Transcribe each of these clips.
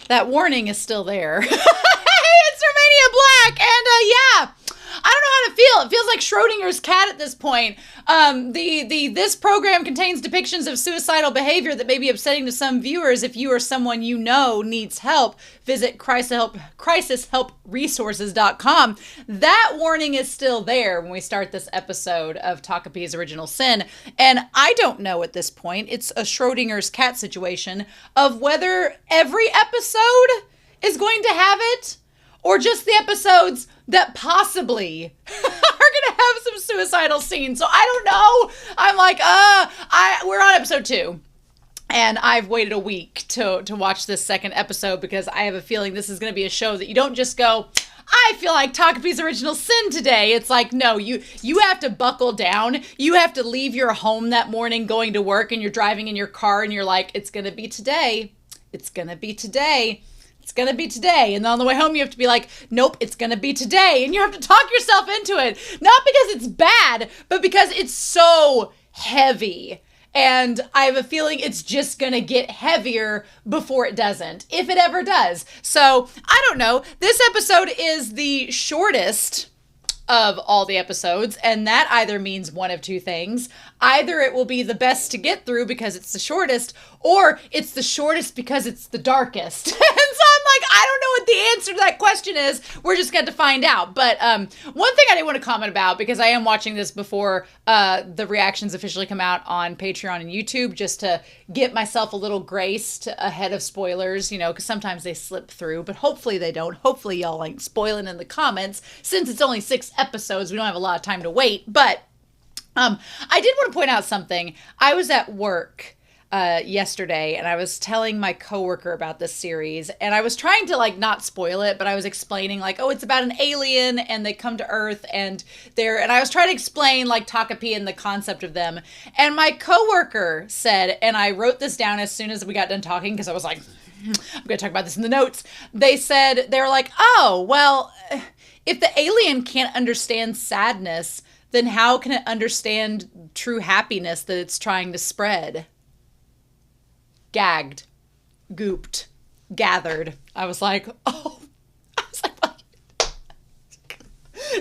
That warning is still there. Hey, it's Romania Black, and yeah, I don't know how to feel. It feels like Schrodinger's cat at this point. This program contains depictions of suicidal behavior that may be upsetting to some viewers. If you or someone you know needs help, visit crisishelpresources.com. That warning is still there when we start this episode of TAKOPI'S Original Sin. And I don't know at this point, it's a Schrodinger's cat situation of whether every episode is going to have it or just the episodes that possibly are going to have some suicidal scenes. So I don't know. I'm like, we're on episode 2. And I've waited a week to watch this second episode because I have a feeling this is going to be a show that you don't just go, I feel like TAKOPI'S Original Sin today. It's like, no, you have to buckle down. You have to leave your home that morning going to work, and you're driving in your car and you're like, it's going to be today. It's going to be today. It's going to be today. And on the way home, you have to be like, nope, it's going to be today. And you have to talk yourself into it. Not because it's bad, but because it's so heavy. And I have a feeling it's just going to get heavier before it doesn't, if it ever does. So I don't know. This episode is the shortest of all the episodes, and that either means one of two things. Either it will be the best to get through because it's the shortest, or it's the shortest because it's the darkest. And so I'm like, I don't know what the answer to that question is. We're just going to find out. But one thing I didn't want to comment about, because I am watching this before the reactions officially come out on Patreon and YouTube, just to get myself a little grace ahead of spoilers, because sometimes they slip through, but hopefully they don't. Hopefully y'all ain't spoiling in the comments. Since it's only 6 episodes, we don't have a lot of time to wait. But I did want to point out something. I was at work yesterday, and I was telling my coworker about this series, and I was trying to not spoil it, but I was explaining oh, it's about an alien and they come to Earth and I was trying to explain TAKOPI and the concept of them. And my coworker said, and I wrote this down as soon as we got done talking because I was like, I'm going to talk about this in the notes. They were like, oh, well, if the alien can't understand sadness, then how can it understand true happiness that it's trying to spread? Gagged, gooped, gathered. I was like, oh. I was like, what?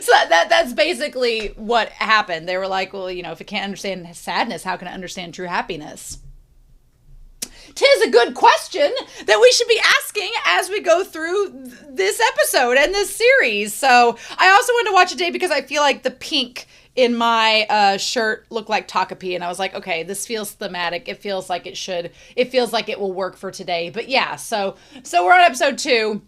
So that's basically what happened. They were like, well, if it can't understand sadness, how can it understand true happiness? 'Tis a good question that we should be asking as we go through this episode and this series. So I also wanted to watch it today because I feel like the pink in my shirt looked like TAKOPI, and I was like, okay, this feels thematic. It feels like it should. It feels like it will work for today. But yeah, so we're on episode 2.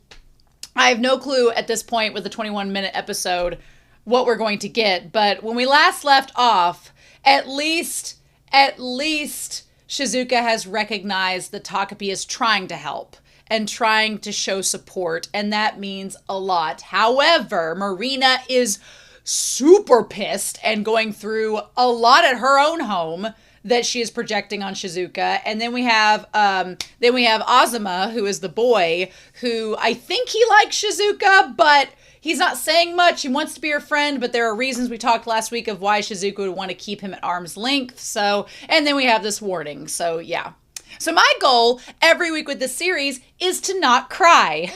I have no clue at this point with the 21-minute episode what we're going to get. But when we last left off, at least Shizuka has recognized that TAKOPI is trying to help and trying to show support, and that means a lot. However, Marina is super pissed and going through a lot at her own home that she is projecting on Shizuka. And then we have Azuma, who is the boy, who I think he likes Shizuka, but he's not saying much. He wants to be her friend, but there are reasons we talked last week of why Shizuka would want to keep him at arm's length. So, and then we have this warning. So yeah. So my goal every week with this series is to not cry.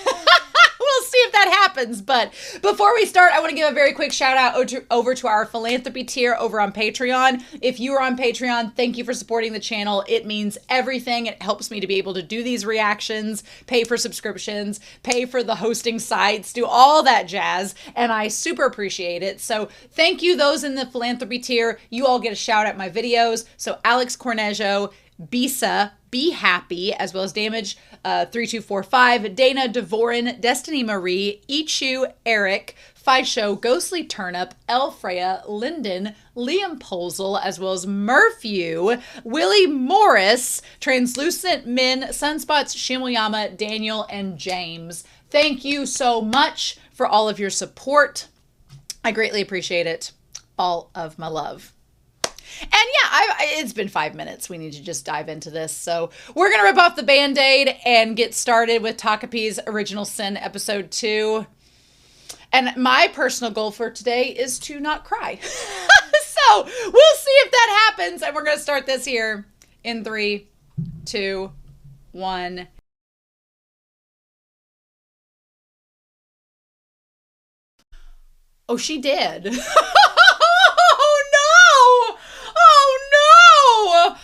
We'll see if that happens. But before we start, I want to give a very quick shout out over to our philanthropy tier over on Patreon. If you are on Patreon, thank you for supporting the channel. It means everything. It helps me to be able to do these reactions, pay for subscriptions, pay for the hosting sites, do all that jazz. And I super appreciate it. So thank you, those in the philanthropy tier. You all get a shout out in my videos. So Alex Cornejo, Bisa, Be Happy, as well as Damage 3245, Dana Devorin, Destiny Marie, Ichu, Eric, Fisho, Ghostly Turnip, Elfreya, Linden, Liam Posel, as well as Murphew, Willie Morris, Translucent Min, Sunspots, Shimuyama, Daniel, and James. Thank you so much for all of your support. I greatly appreciate it. All of my love. And yeah, it's been 5 minutes. We need to just dive into this. So we're going to rip off the Band-Aid and get started with TAKOPI'S Original Sin episode 2. And my personal goal for today is to not cry. So we'll see if that happens. And we're going to start this here in 3, 2, 1. Oh, she did. Oh no! Oh no!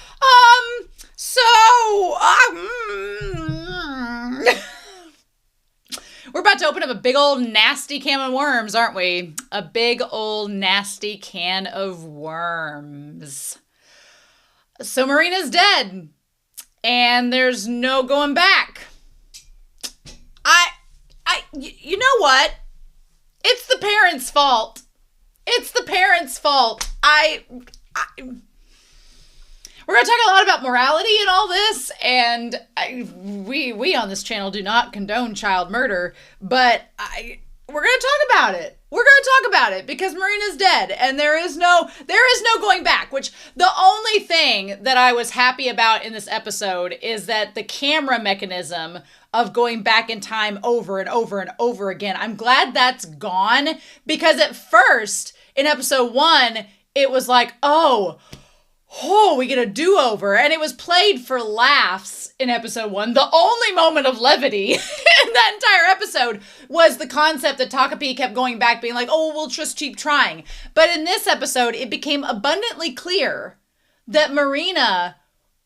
We're about to open up a big old nasty can of worms, aren't we? A big old nasty can of worms. So Marina's dead, and there's no going back. You know what? It's the parents' fault. It's the parents' fault. We're going to talk a lot about morality in all this, and we on this channel do not condone child murder, but we're going to talk about it. We're going to talk about it because Marina's dead, and there is no going back, which the only thing that I was happy about in this episode is that the camera mechanism of going back in time over and over and over again, I'm glad that's gone, because at first in episode 1, it was like, oh, we get a do-over. And it was played for laughs in episode 1. The only moment of levity in that entire episode was the concept that TAKOPI kept going back, being like, oh, we'll just keep trying. But in this episode, it became abundantly clear that Marina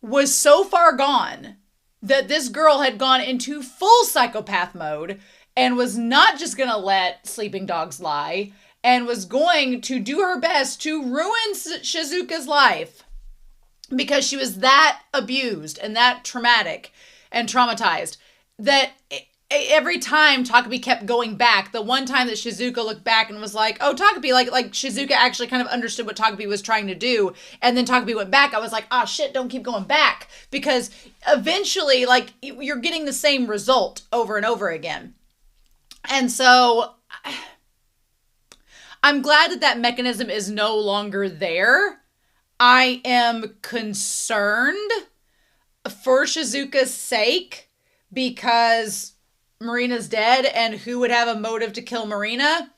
was so far gone that this girl had gone into full psychopath mode and was not just going to let sleeping dogs lie, and was going to do her best to ruin Shizuka's life, because she was that abused and that traumatic and traumatized that every time TAKOPI kept going back, the one time that Shizuka looked back and was like, oh, TAKOPI, like Shizuka actually kind of understood what TAKOPI was trying to do, and then TAKOPI went back, I was like, ah, shit, don't keep going back, because eventually, like, you're getting the same result over and over again. And so I'm glad that that mechanism is no longer there. I am concerned for Shizuka's sake, because Marina's dead, and who would have a motive to kill Marina?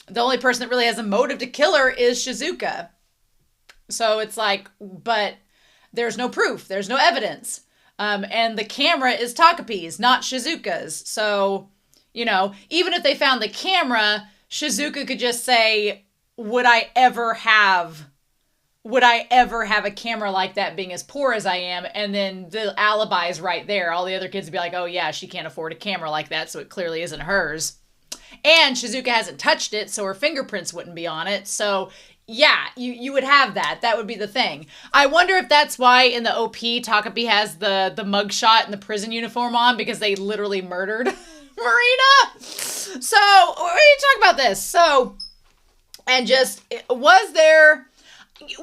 The only person that really has a motive to kill her is Shizuka. So it's like, but there's no proof. There's no evidence. And the camera is TAKOPI'S, not Shizuka's. So, you know, even if they found the camera, Shizuka could just say, would I ever have a camera like that, being as poor as I am? And then the alibi is right there. All the other kids would be like, oh yeah, she can't afford a camera like that, so it clearly isn't hers. And Shizuka hasn't touched it, so her fingerprints wouldn't be on it. So yeah, you would have that. That would be the thing. I wonder if that's why in the OP, TAKOPI has the mugshot and the prison uniform on, because they literally murdered Marina. So we need to talk about this. So, and just, we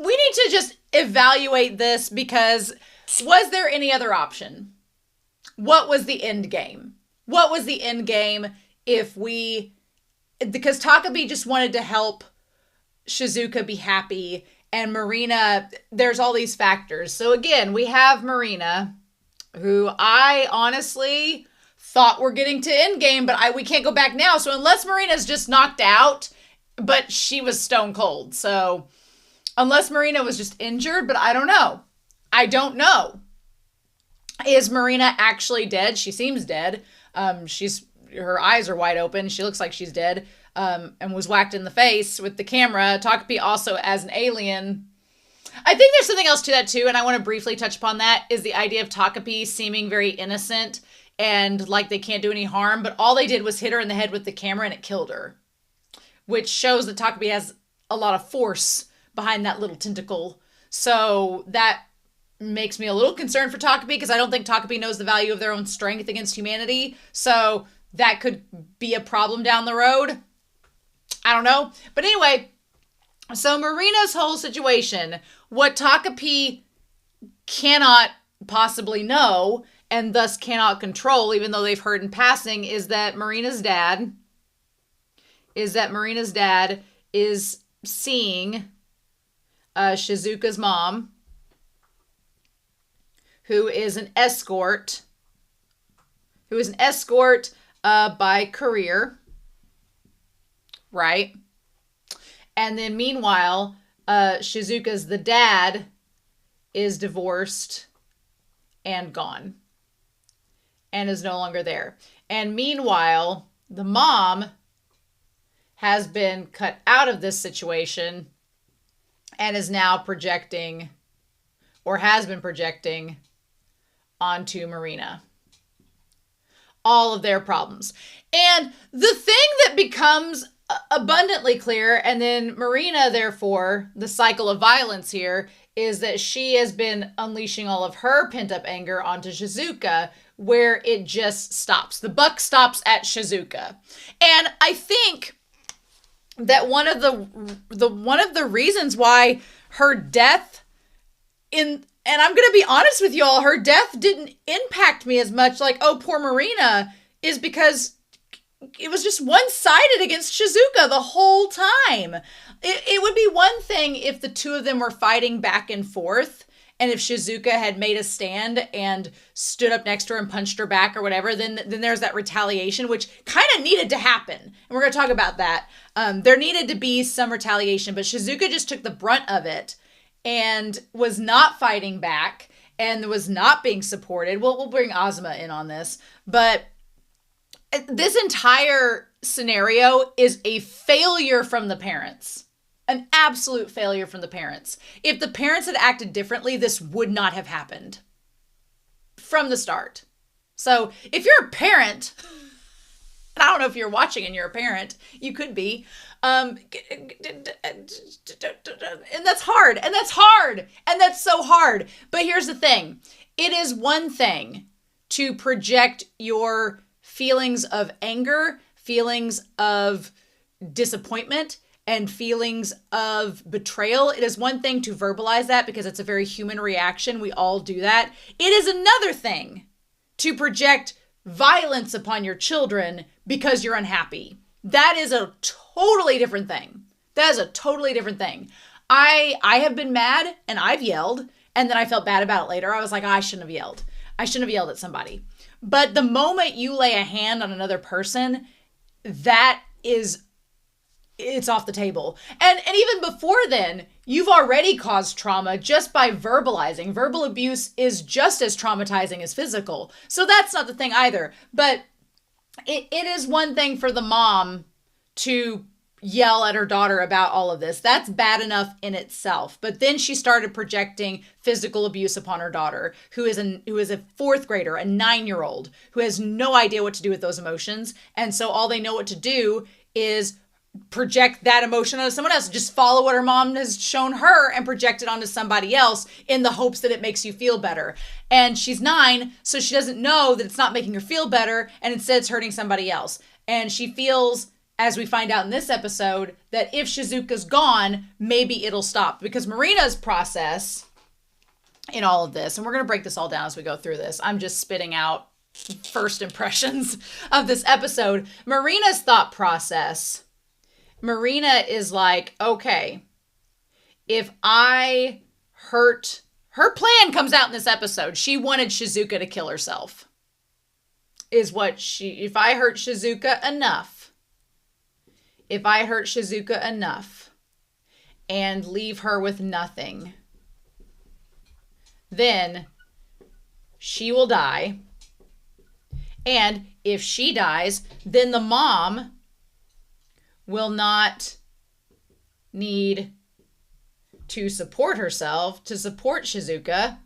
need to just evaluate this, because was there any other option? What was the end game? What was the end game because TAKOPI just wanted to help Shizuka be happy, and Marina, there's all these factors. So again, we have Marina, who I honestly thought we're getting to end game, but we can't go back now. So unless Marina's just knocked out, but she was stone cold. So unless Marina was just injured, but I don't know. I don't know. Is Marina actually dead? She seems dead. Her eyes are wide open. She looks like she's dead. And was whacked in the face with the camera. TAKOPI also as an alien. I think there's something else to that too, and I want to briefly touch upon that, is the idea of TAKOPI seeming very innocent and like they can't do any harm, but all they did was hit her in the head with the camera and it killed her. Which shows that TAKOPI has a lot of force behind that little tentacle. So that makes me a little concerned for TAKOPI, because I don't think TAKOPI knows the value of their own strength against humanity. So that could be a problem down the road. I don't know. But anyway, so Marina's whole situation, what TAKOPI cannot possibly know and thus cannot control, even though they've heard in passing, is that Marina's dad is seeing Shizuka's mom, who is an escort by career, right? And then meanwhile, Shizuka's the dad is divorced and gone and is no longer there. And meanwhile, the mom has been cut out of this situation and is now projecting, or has been projecting, onto Marina all of their problems. And the thing that becomes abundantly clear, and then Marina, therefore, the cycle of violence here, is that she has been unleashing all of her pent-up anger onto Shizuka, where it just stops. The buck stops at Shizuka. And I think that one of the reasons why her death and I'm going to be honest with y'all, her death didn't impact me as much, like, oh, poor Marina, is because it was just one-sided against Shizuka the whole time. It would be one thing if the two of them were fighting back and forth, and if Shizuka had made a stand and stood up next to her and punched her back or whatever, then there's that retaliation, which kind of needed to happen. And we're going to talk about that. There needed to be some retaliation, but Shizuka just took the brunt of it and was not fighting back and was not being supported. We'll bring Azuma in on this, but this entire scenario is a failure from the parents. An absolute failure from the parents. If the parents had acted differently, this would not have happened from the start. So if you're a parent, and I don't know if you're watching and you're a parent, you could be, and that's hard, and that's hard, and that's so hard. But here's the thing. It is one thing to project your feelings of anger, feelings of disappointment, and feelings of betrayal. It is one thing to verbalize that because it's a very human reaction. We all do that. It is another thing to project violence upon your children because you're unhappy. That is a totally different thing. That is a totally different thing. I have been mad and I've yelled, and then I felt bad about it later. I was like, oh, I shouldn't have yelled. I shouldn't have yelled at somebody. But the moment you lay a hand on another person, it's off the table. And even before then, you've already caused trauma just by verbalizing. Verbal abuse is just as traumatizing as physical. So that's not the thing either. But it is one thing for the mom to yell at her daughter about all of this. That's bad enough in itself. But then she started projecting physical abuse upon her daughter, who is a fourth grader, a 9-year-old, who has no idea what to do with those emotions. And so all they know what to do is project that emotion onto someone else. Just follow what her mom has shown her and project it onto somebody else in the hopes that it makes you feel better. And she's 9, so she doesn't know that it's not making her feel better, and instead it's hurting somebody else. And she feels, as we find out in this episode, that if Shizuka's gone, maybe it'll stop. Because Marina's process in all of this, and we're going to break this all down as we go through this. I'm just spitting out first impressions of this episode. Marina's thought process, Marina is like, okay, if I hurt, her plan comes out in this episode. She wanted Shizuka to kill herself. If I hurt Shizuka enough and leave her with nothing, then she will die. And if she dies, then the mom will not need to support herself to support Shizuka.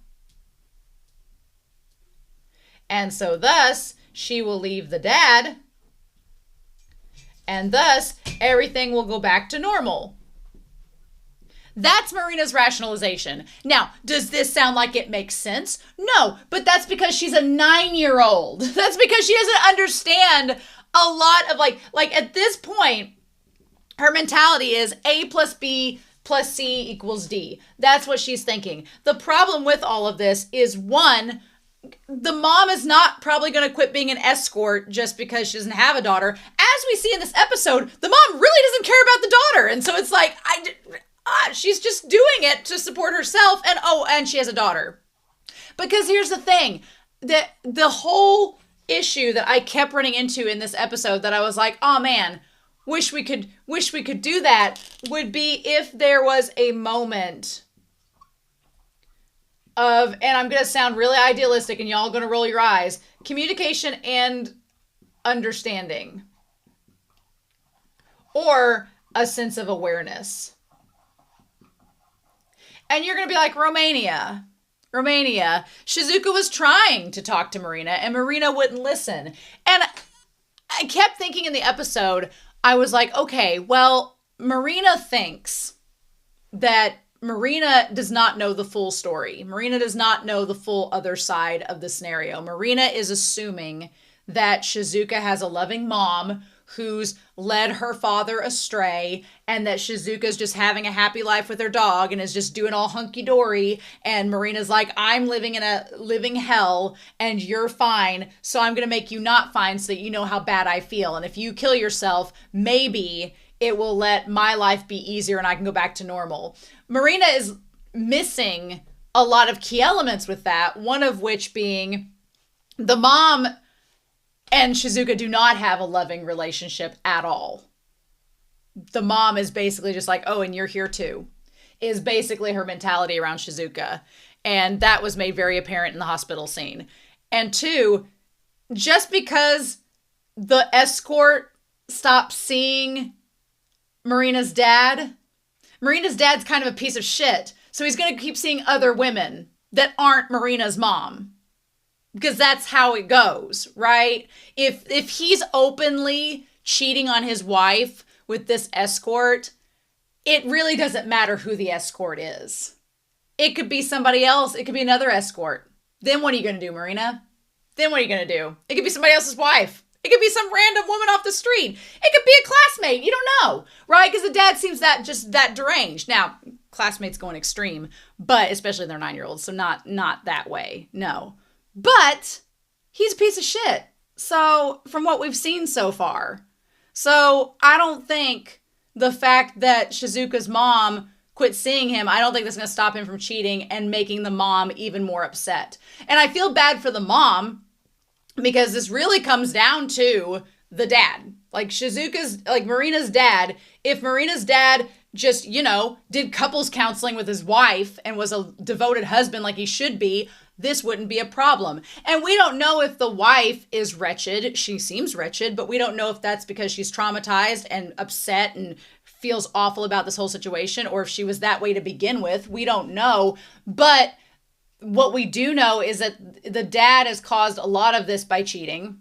And so thus, she will leave the dad, and thus everything will go back to normal. That's Marina's rationalization. Now, does this sound like it makes sense? No, but that's because she's a 9-year-old. That's because she doesn't understand a lot of like at this point, her mentality is A plus B plus C equals D. That's what she's thinking. The problem with all of this is, one, the mom is not probably going to quit being an escort just because she doesn't have a daughter. As we see in this episode, the mom really doesn't care about the daughter. And so it's like, she's just doing it to support herself. And she has a daughter. Because here's the thing, that the whole issue that I kept running into in this episode that I was like, oh man, wish we could do that, would be if there was a moment of, and I'm going to sound really idealistic and y'all going to roll your eyes, communication and understanding. or a sense of awareness. And you're going to be like, Romania, Shizuka was trying to talk to Marina and Marina wouldn't listen. And I kept thinking in the episode, I was like, okay, well, Marina thinks that Marina does not know the full story. Marina does not know the full other side of the scenario. Marina is assuming that Shizuka has a loving mom who's led her father astray, and that Shizuka's just having a happy life with her dog and is just doing all hunky-dory, and Marina's like, I'm living in a living hell and you're fine, so I'm gonna make you not fine so that you know how bad I feel, and if you kill yourself, maybe it will let my life be easier and I can go back to normal. Marina is missing a lot of key elements with that, one of which being the mom and Shizuka do not have a loving relationship at all. The mom is basically just like, oh, and you're here too, is basically her mentality around Shizuka. And that was made very apparent in the hospital scene. And two, just because the escort stopped seeing Marina's dad's kind of a piece of shit. So he's going to keep seeing other women that aren't Marina's mom. Because that's how it goes, right? If he's openly cheating on his wife with this escort, it really doesn't matter who the escort is. It could be somebody else. It could be another escort. Then what are you going to do, Marina? Then what are you going to do? It could be somebody else's wife. It could be some random woman off the street. It could be a classmate. You don't know, right? Because the dad seems that deranged. Now, classmates go an extreme, but especially they're 9-year-olds, so not that way. No. But he's a piece of shit. So from what we've seen so far. So I don't think the fact that Shizuka's mom quit seeing him, I don't think that's going to stop him from cheating and making the mom even more upset. And I feel bad for the mom because this really comes down to the dad. Like Marina's dad. If Marina's dad just, did couples counseling with his wife and was a devoted husband like he should be, this wouldn't be a problem. And we don't know if the wife is wretched. She seems wretched, but we don't know if that's because she's traumatized and upset and feels awful about this whole situation, or if she was that way to begin with. We don't know. But what we do know is that the dad has caused a lot of this by cheating.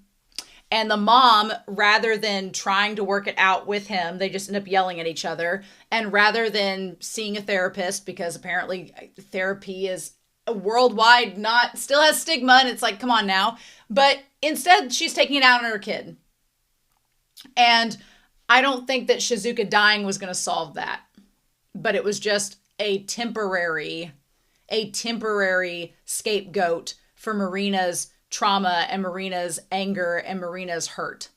And the mom, rather than trying to work it out with him, they just end up yelling at each other. And rather than seeing a therapist, because apparently therapy is worldwide still has stigma, and it's like, come on now. But instead, she's taking it out on her kid. And I don't think that Shizuka dying was going to solve that. But it was just a temporary scapegoat for Marina's trauma and Marina's anger and Marina's hurt.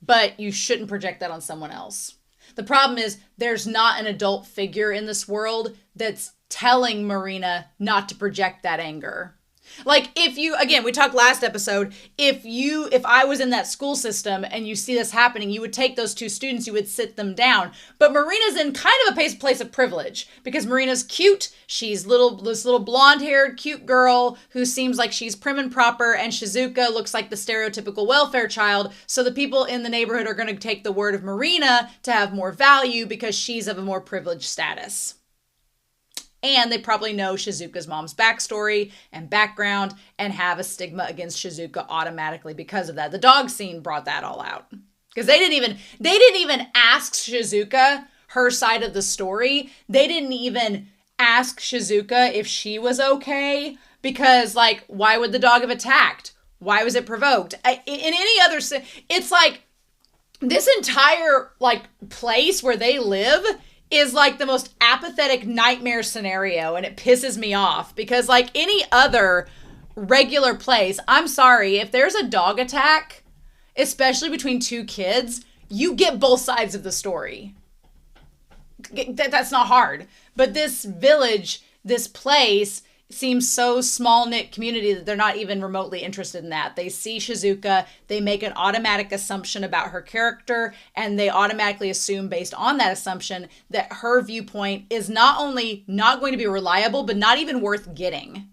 But you shouldn't project that on someone else. The problem is there's not an adult figure in this world that's telling Marina not to project that anger. Like we talked last episode, if I was in that school system and you see this happening, you would take those two students, you would sit them down. But Marina's in kind of a place of privilege because Marina's cute. She's this little blonde-haired, cute girl who seems like she's prim and proper, and Shizuka looks like the stereotypical welfare child. So the people in the neighborhood are going to take the word of Marina to have more value because she's of a more privileged status. And they probably know Shizuka's mom's backstory and background and have a stigma against Shizuka automatically because of that. The dog scene brought that all out. Because they didn't even ask Shizuka her side of the story. They didn't even ask Shizuka if she was okay. Because, why would the dog have attacked? Why was it provoked? In any other... It's like, this entire, place where they live is the most apathetic nightmare scenario, and it pisses me off because any other regular place, I'm sorry, if there's a dog attack, especially between two kids, you get both sides of the story. That's not hard. But this village, this place seems so small-knit community that they're not even remotely interested in that. They see Shizuka, they make an automatic assumption about her character, and they automatically assume based on that assumption that her viewpoint is not only not going to be reliable, but not even worth getting.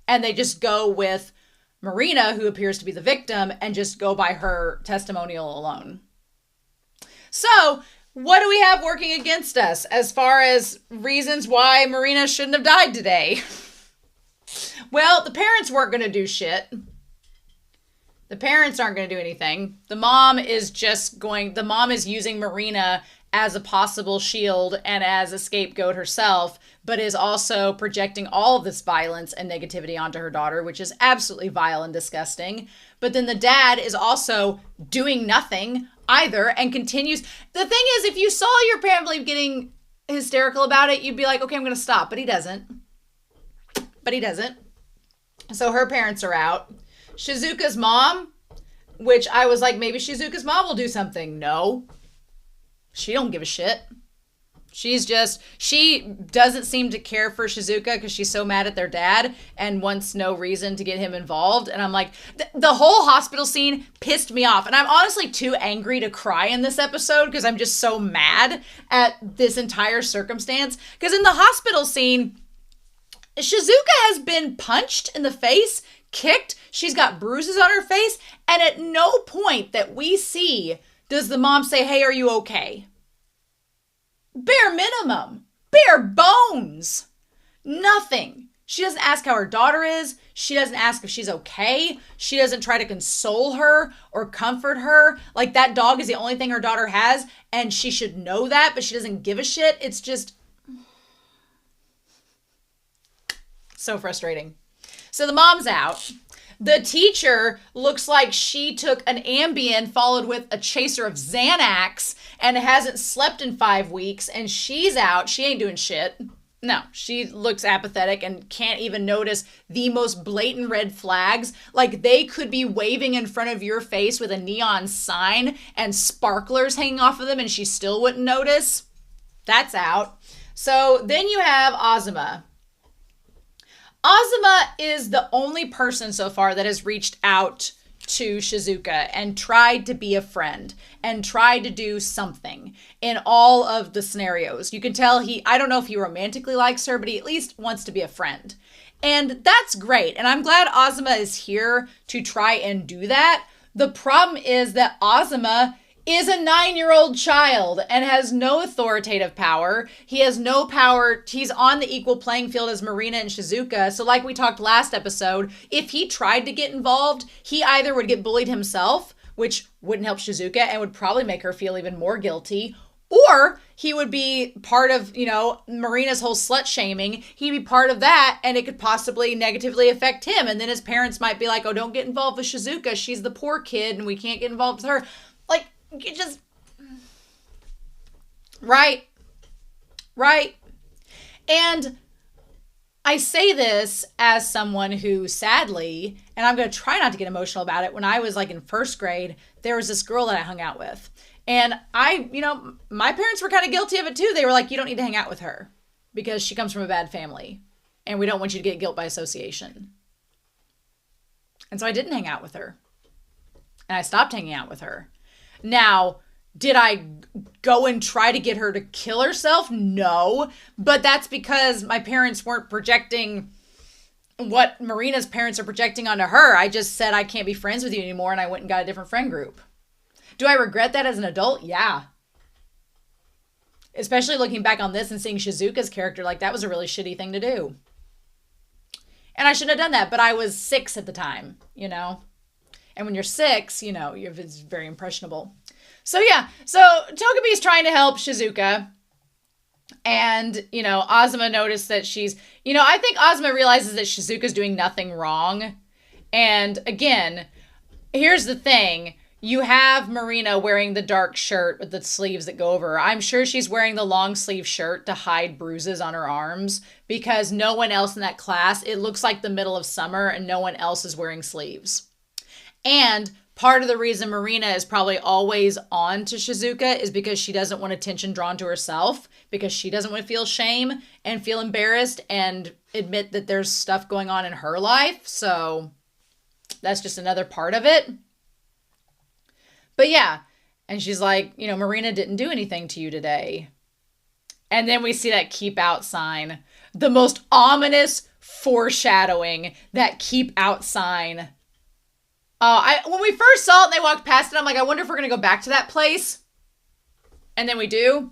And they just go with Marina, who appears to be the victim, and just go by her testimonial alone. So what do we have working against us as far as reasons why Marina shouldn't have died today? Well, the parents weren't going to do shit. The parents aren't going to do anything. The mom is using Marina as a possible shield and as a scapegoat herself, but is also projecting all of this violence and negativity onto her daughter, which is absolutely vile and disgusting. But then the dad is also doing nothing either and continues. The thing is, if you saw your family getting hysterical about it, you'd be like, okay, I'm going to stop. But he doesn't. So her parents are out. Shizuka's mom, which I was like, maybe Shizuka's mom will do something. No. She don't give a shit. She doesn't seem to care for Shizuka because she's so mad at their dad and wants no reason to get him involved. And I'm like, the whole hospital scene pissed me off. And I'm honestly too angry to cry in this episode because I'm just so mad at this entire circumstance. Because in the hospital scene, Shizuka has been punched in the face, kicked. She's got bruises on her face. And at no point that we see does the mom say, hey, are you okay? Bare minimum. Bare bones. Nothing. She doesn't ask how her daughter is. She doesn't ask if she's okay. She doesn't try to console her or comfort her. Like, that dog is the only thing her daughter has, and she should know that, but she doesn't give a shit. It's just so frustrating. So the mom's out. The teacher looks like she took an Ambien followed with a chaser of Xanax and hasn't slept in 5 weeks, and she's out. She ain't doing shit. No, she looks apathetic and can't even notice the most blatant red flags. Like, they could be waving in front of your face with a neon sign and sparklers hanging off of them, and she still wouldn't notice. That's out. So then you have Azuma. Azuma is the only person so far that has reached out to Shizuka and tried to be a friend and tried to do something in all of the scenarios. You can tell I don't know if he romantically likes her, but he at least wants to be a friend. And that's great. And I'm glad Azuma is here to try and do that. The problem is that Azuma is a 9-year-old child and has no authoritative power. He has no power. He's on the equal playing field as Marina and Shizuka. So like we talked last episode, if he tried to get involved, he either would get bullied himself, which wouldn't help Shizuka and would probably make her feel even more guilty, or he would be part of, Marina's whole slut shaming. He'd be part of that, and it could possibly negatively affect him. And then his parents might be like, oh, don't get involved with Shizuka. She's the poor kid and we can't get involved with her. Like, you just, right. And I say this as someone who sadly, and I'm going to try not to get emotional about it, when I was like in first grade, there was this girl that I hung out with. And my parents were kind of guilty of it too. They were like, you don't need to hang out with her because she comes from a bad family and we don't want you to get guilt by association. And so I didn't hang out with her. And I stopped hanging out with her. Now, did I go and try to get her to kill herself? No, but that's because my parents weren't projecting what Marina's parents are projecting onto her. I just said, I can't be friends with you anymore, and I went and got a different friend group. Do I regret that as an adult? Yeah. Especially looking back on this and seeing Shizuka's character, like, that was a really shitty thing to do. And I shouldn't have done that, but I was 6 at the time, And when you're 6, it's very impressionable. So yeah, TAKOPI'S trying to help Shizuka. And, Azuma noticed that I think Azuma realizes that Shizuka's doing nothing wrong. And again, here's the thing. You have Marina wearing the dark shirt with the sleeves that go over her. I'm sure she's wearing the long sleeve shirt to hide bruises on her arms because no one else in that class, it looks like the middle of summer and no one else is wearing sleeves. And part of the reason Marina is probably always on to Shizuka is because she doesn't want attention drawn to herself, because she doesn't want to feel shame and feel embarrassed and admit that there's stuff going on in her life. So that's just another part of it. But yeah, and she's like, Marina didn't do anything to you today. And then we see that keep out sign, the most ominous foreshadowing, that keep out sign. When we first saw it and they walked past it, I'm like, I wonder if we're going to go back to that place. And then we do.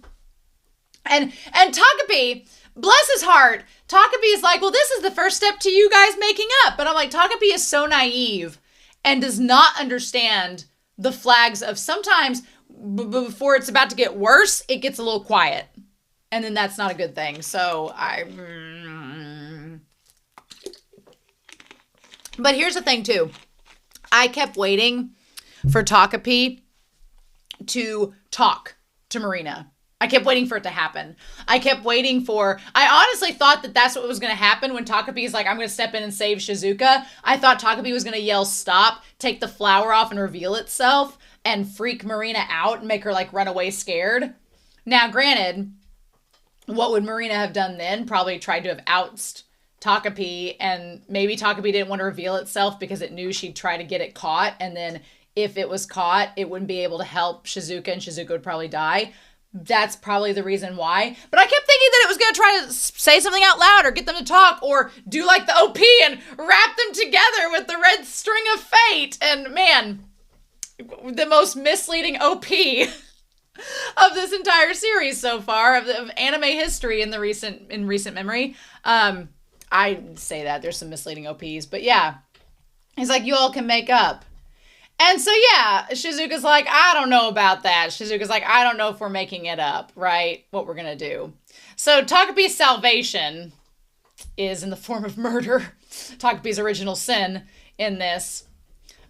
And Takapi, bless his heart, Takapi is like, well, this is the first step to you guys making up. But I'm like, Takapi is so naive and does not understand the flags of sometimes before it's about to get worse, it gets a little quiet. And then that's not a good thing. So But here's the thing too. I kept waiting for Takapi to talk to Marina. I kept waiting for it to happen. I honestly thought that that's what was going to happen when Takapi is like, I'm going to step in and save Shizuka. I thought Takapi was going to yell, stop, take the flower off and reveal itself and freak Marina out and make her like run away scared. Now, granted, what would Marina have done then? Probably tried to have ousted Takapi, and maybe Takapi didn't want to reveal itself because it knew she'd try to get it caught. And then if it was caught, it wouldn't be able to help Shizuka and Shizuka would probably die. That's probably the reason why. But I kept thinking that it was going to try to say something out loud or get them to talk or do like the OP and wrap them together with the red string of fate. And man, the most misleading OP of this entire series so far of anime history in recent memory. I say that there's some misleading OPs, but yeah, he's like, you all can make up. And so, yeah, Shizuka's like, I don't know about that. Shizuka's like, I don't know if we're making it up, right? What we're going to do. So Takapi's salvation is in the form of murder. Takapi's original sin in this.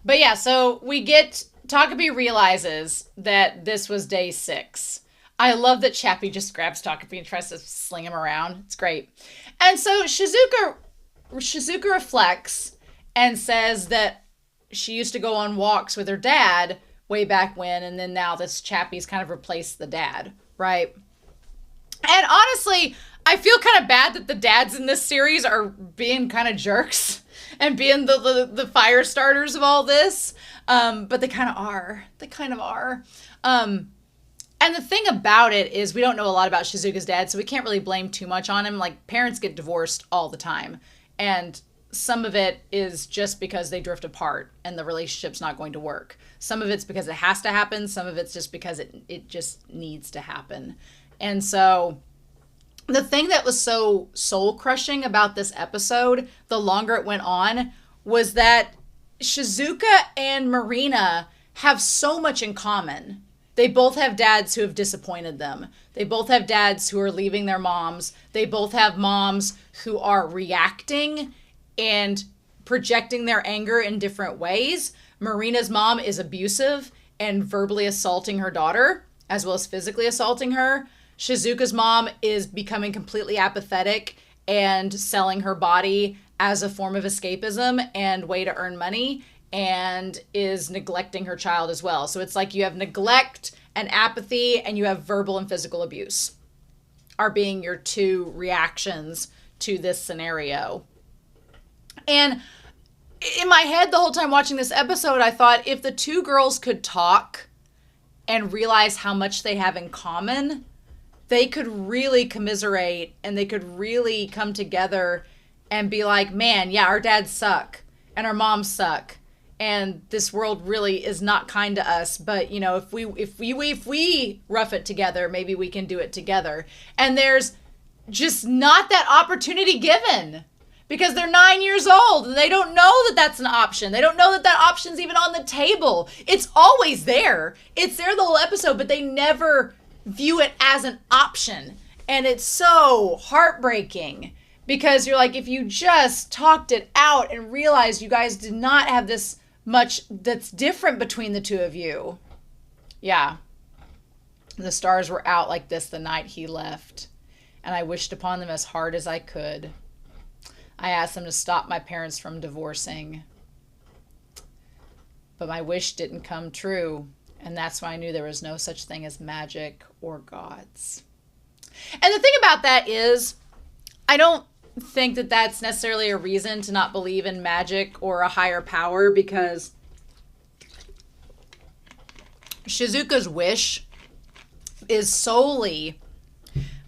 But yeah, so Takapi realizes that this was day 6. I love that Chappie just grabs Takapi and tries to sling him around. It's great. And so Shizuka reflects and says that she used to go on walks with her dad way back when, and then now this Chappie's kind of replaced the dad, right? And honestly, I feel kind of bad that the dads in this series are being kind of jerks and being the fire starters of all this. But they kind of are. And the thing about it is we don't know a lot about Shizuka's dad, so we can't really blame too much on him. Like, parents get divorced all the time. And some of it is just because they drift apart and the relationship's not going to work. Some of it's because it has to happen. Some of it's just because it just needs to happen. And so the thing that was so soul-crushing about this episode, the longer it went on, was that Shizuka and Marina have so much in common. They both have dads who have disappointed them. They both have dads who are leaving their moms. They both have moms who are reacting and projecting their anger in different ways. Marina's mom is abusive and verbally assaulting her daughter, as well as physically assaulting her. Shizuka's mom is becoming completely apathetic and selling her body as a form of escapism and way to earn money, and is neglecting her child as well. So it's like you have neglect and apathy, and you have verbal and physical abuse are being your two reactions to this scenario. And in my head the whole time watching this episode, I thought if the two girls could talk and realize how much they have in common, they could really commiserate and they could really come together and be like, man, yeah, our dads suck and our moms suck. And this world really is not kind to us. But, you know, if we rough it together, maybe we can do it together. And there's just not that opportunity given. Because they're 9 years old and they don't know that that's an option. They don't know that that option's even on the table. It's always there. It's there the whole episode, but they never view it as an option. And it's so heartbreaking because you're like, if you just talked it out and realized you guys did not have this much that's different between the two of you. Yeah. The stars were out like this the night he left, and I wished upon them as hard as I could. I asked them to stop my parents from divorcing. But my wish didn't come true. And that's why I knew there was no such thing as magic or gods. And the thing about that is, I don't think that that's necessarily a reason to not believe in magic or a higher power, because Shizuka's wish is solely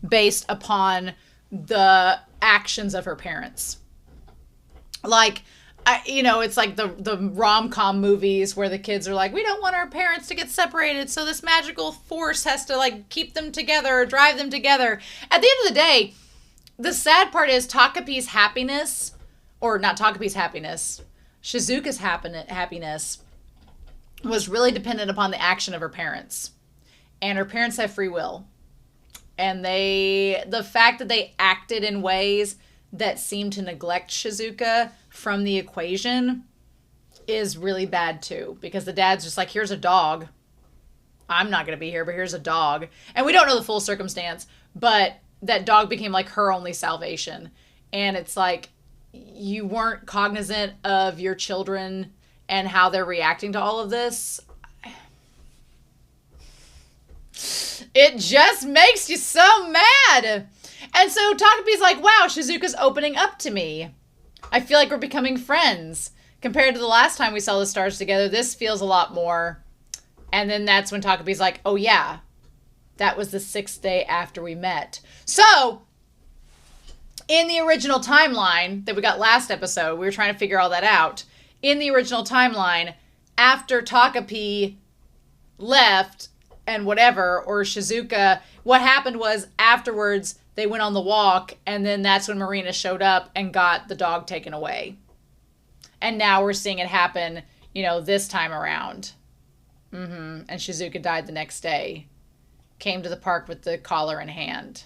based upon the actions of her parents. Like, It's like the rom-com movies where the kids are like, we don't want our parents to get separated, so this magical force has to like keep them together or drive them together. At the end of the day, the sad part is Takapi's happiness, or not Takapi's happiness, Shizuka's happiness was really dependent upon the action of her parents. And her parents have free will. And the fact that they acted in ways that seem to neglect Shizuka from the equation is really bad too, because the dad's just like, here's a dog. I'm not going to be here, but here's a dog. And we don't know the full circumstance, but that dog became like her only salvation. And it's like, you weren't cognizant of your children and how they're reacting to all of this. It just makes you so mad. And so Takapi's like, wow, Shizuka's opening up to me. I feel like we're becoming friends. Compared to the last time we saw the stars together, this feels a lot more. And then that's when Takapi's like, oh yeah, that was the 6th day after we met. So, in the original timeline that we got last episode, we were trying to figure all that out. In the original timeline, after Takapi left and whatever, or Shizuka, what happened was afterwards they went on the walk, and then that's when Marina showed up and got the dog taken away. And now we're seeing it happen, this time around. And Shizuka died the next day. Came to the park with the collar in hand.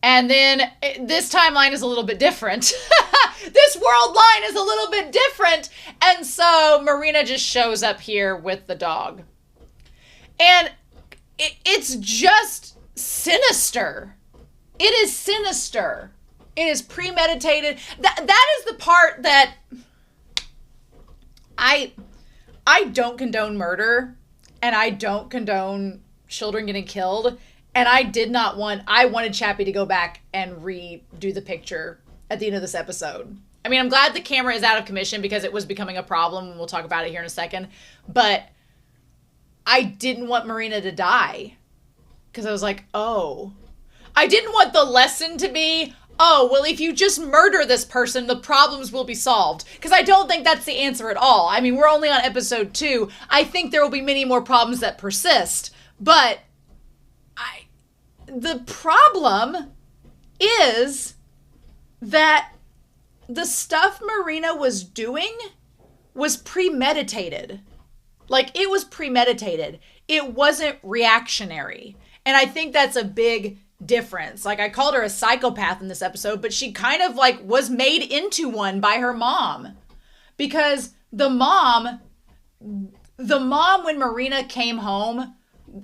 And then this timeline is a little bit different. This world line is a little bit different. And so Marina just shows up here with the dog. And it's just sinister. It is sinister. It is premeditated. That is the part that I don't condone murder, and I don't condone children getting killed. And I wanted Chappie to go back and redo the picture at the end of this episode. I mean, I'm glad the camera is out of commission because it was becoming a problem, and we'll talk about it here in a second. But I didn't want Marina to die. Because I was like, oh. I didn't want the lesson to be, oh, well, if you just murder this person, the problems will be solved. Because I don't think that's the answer at all. I mean, we're only on episode 2. I think there will be many more problems that persist. But the problem is that the stuff Marina was doing was premeditated. Like, it was premeditated. It wasn't reactionary. And I think that's a big difference. Like, I called her a psychopath in this episode, but she kind of like was made into one by her mom. Because the mom, when Marina came home,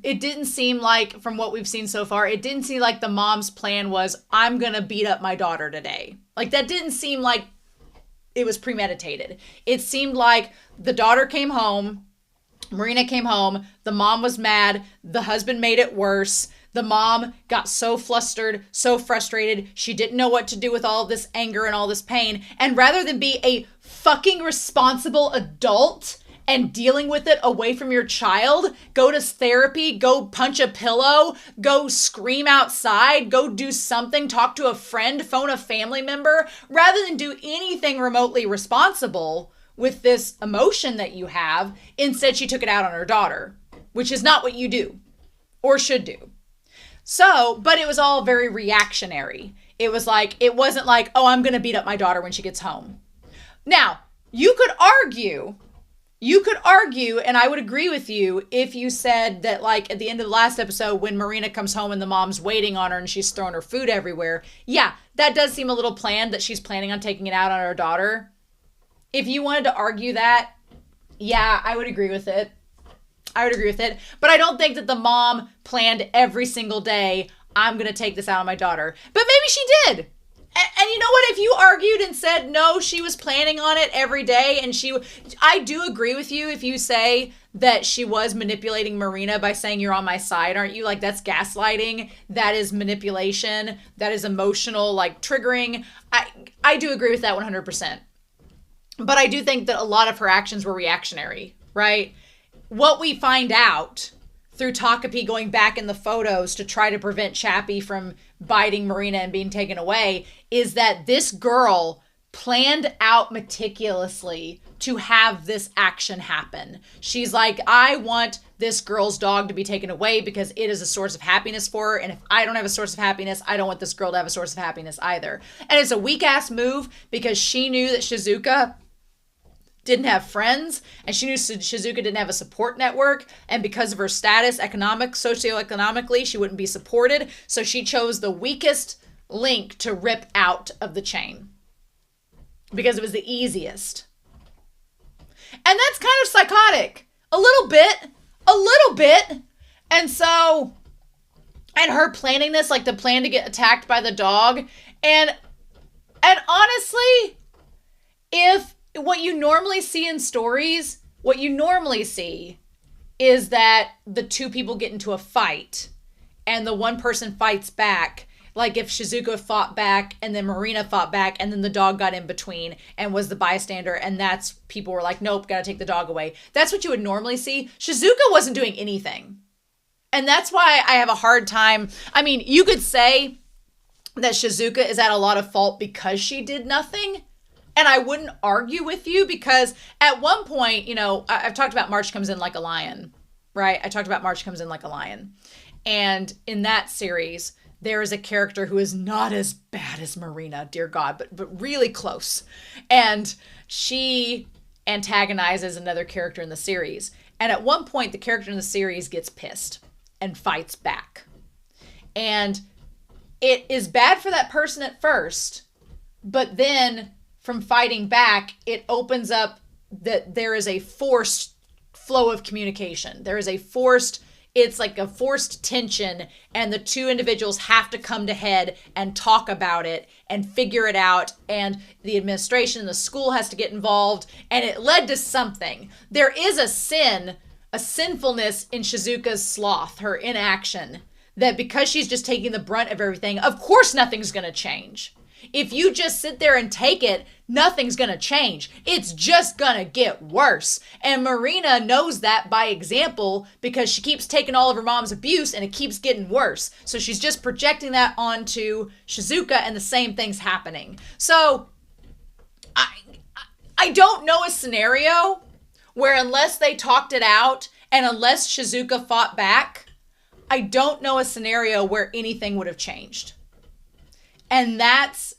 it didn't seem like, from what we've seen so far, it didn't seem like the mom's plan was, I'm going to beat up my daughter today. Like, that didn't seem like it was premeditated. It seemed like the daughter came home, Marina came home, the mom was mad, the husband made it worse, the mom got so flustered, so frustrated, she didn't know what to do with all this anger and all this pain, and rather than be a fucking responsible adult and dealing with it away from your child, go to therapy, go punch a pillow, go scream outside, go do something, talk to a friend, phone a family member, rather than do anything remotely responsible with this emotion that you have. Instead, she took it out on her daughter, which is not what you do or should do. So, but it was all very reactionary. It wasn't like, oh, I'm going to beat up my daughter when she gets home. Now, you could argue, and I would agree with you if you said that, like, at the end of the last episode, when Marina comes home and the mom's waiting on her and she's throwing her food everywhere, yeah, that does seem a little planned, that she's planning on taking it out on her daughter. If you wanted to argue that, yeah, I would agree with it. But I don't think that the mom planned every single day, I'm going to take this out on my daughter. But maybe she did. And you know what? If you argued and said, no, she was planning on it every day, and I do agree with you if you say that she was manipulating Marina by saying, you're on my side, aren't you? Like, that's gaslighting. That is manipulation. That is emotional, like, triggering. I do agree with that 100%. But I do think that a lot of her actions were reactionary, right? What we find out through Takapi going back in the photos to try to prevent Chappie from biting Marina and being taken away is that this girl planned out meticulously to have this action happen. She's like, I want this girl's dog to be taken away because it is a source of happiness for her. And if I don't have a source of happiness, I don't want this girl to have a source of happiness either. And it's a weak ass move because she knew that Shizuka didn't have friends, and she knew Shizuka didn't have a support network, and because of her status socioeconomically, she wouldn't be supported. So she chose the weakest link to rip out of the chain because it was the easiest. And that's kind of psychotic. A little bit. And so, and her planning this, like the plan to get attacked by the dog. And honestly, if what you normally see in stories, is that the two people get into a fight and the one person fights back. Like if Shizuka fought back and then Marina fought back and then the dog got in between and was the bystander, and that's, people were like, nope, gotta take the dog away. That's what you would normally see. Shizuka wasn't doing anything. And that's why I have a hard time. I mean, you could say that Shizuka is at a lot of fault because she did nothing. And I wouldn't argue with you, because at one point, you know, I've talked about March Comes In Like a Lion, right? I talked about March Comes In Like a Lion. And in that series, there is a character who is not as bad as Marina, dear God, but really close. And she antagonizes another character in the series. And at one point, the character in the series gets pissed and fights back. And it is bad for that person at first, but then from fighting back, it opens up that there is a forced flow of communication. There is it's like a forced tension, and the two individuals have to come to head and talk about it and figure it out, and the administration and the school has to get involved, and it led to something. There is a sinfulness in Shizuka's sloth, her inaction, that because she's just taking the brunt of everything, of course nothing's going to change. If you just sit there and take it, nothing's going to change. It's just going to get worse. And Marina knows that by example, because she keeps taking all of her mom's abuse and it keeps getting worse. So she's just projecting that onto Shizuka, and the same thing's happening. So I don't know a scenario where, unless they talked it out and unless Shizuka fought back, I don't know a scenario where anything would have changed. And that's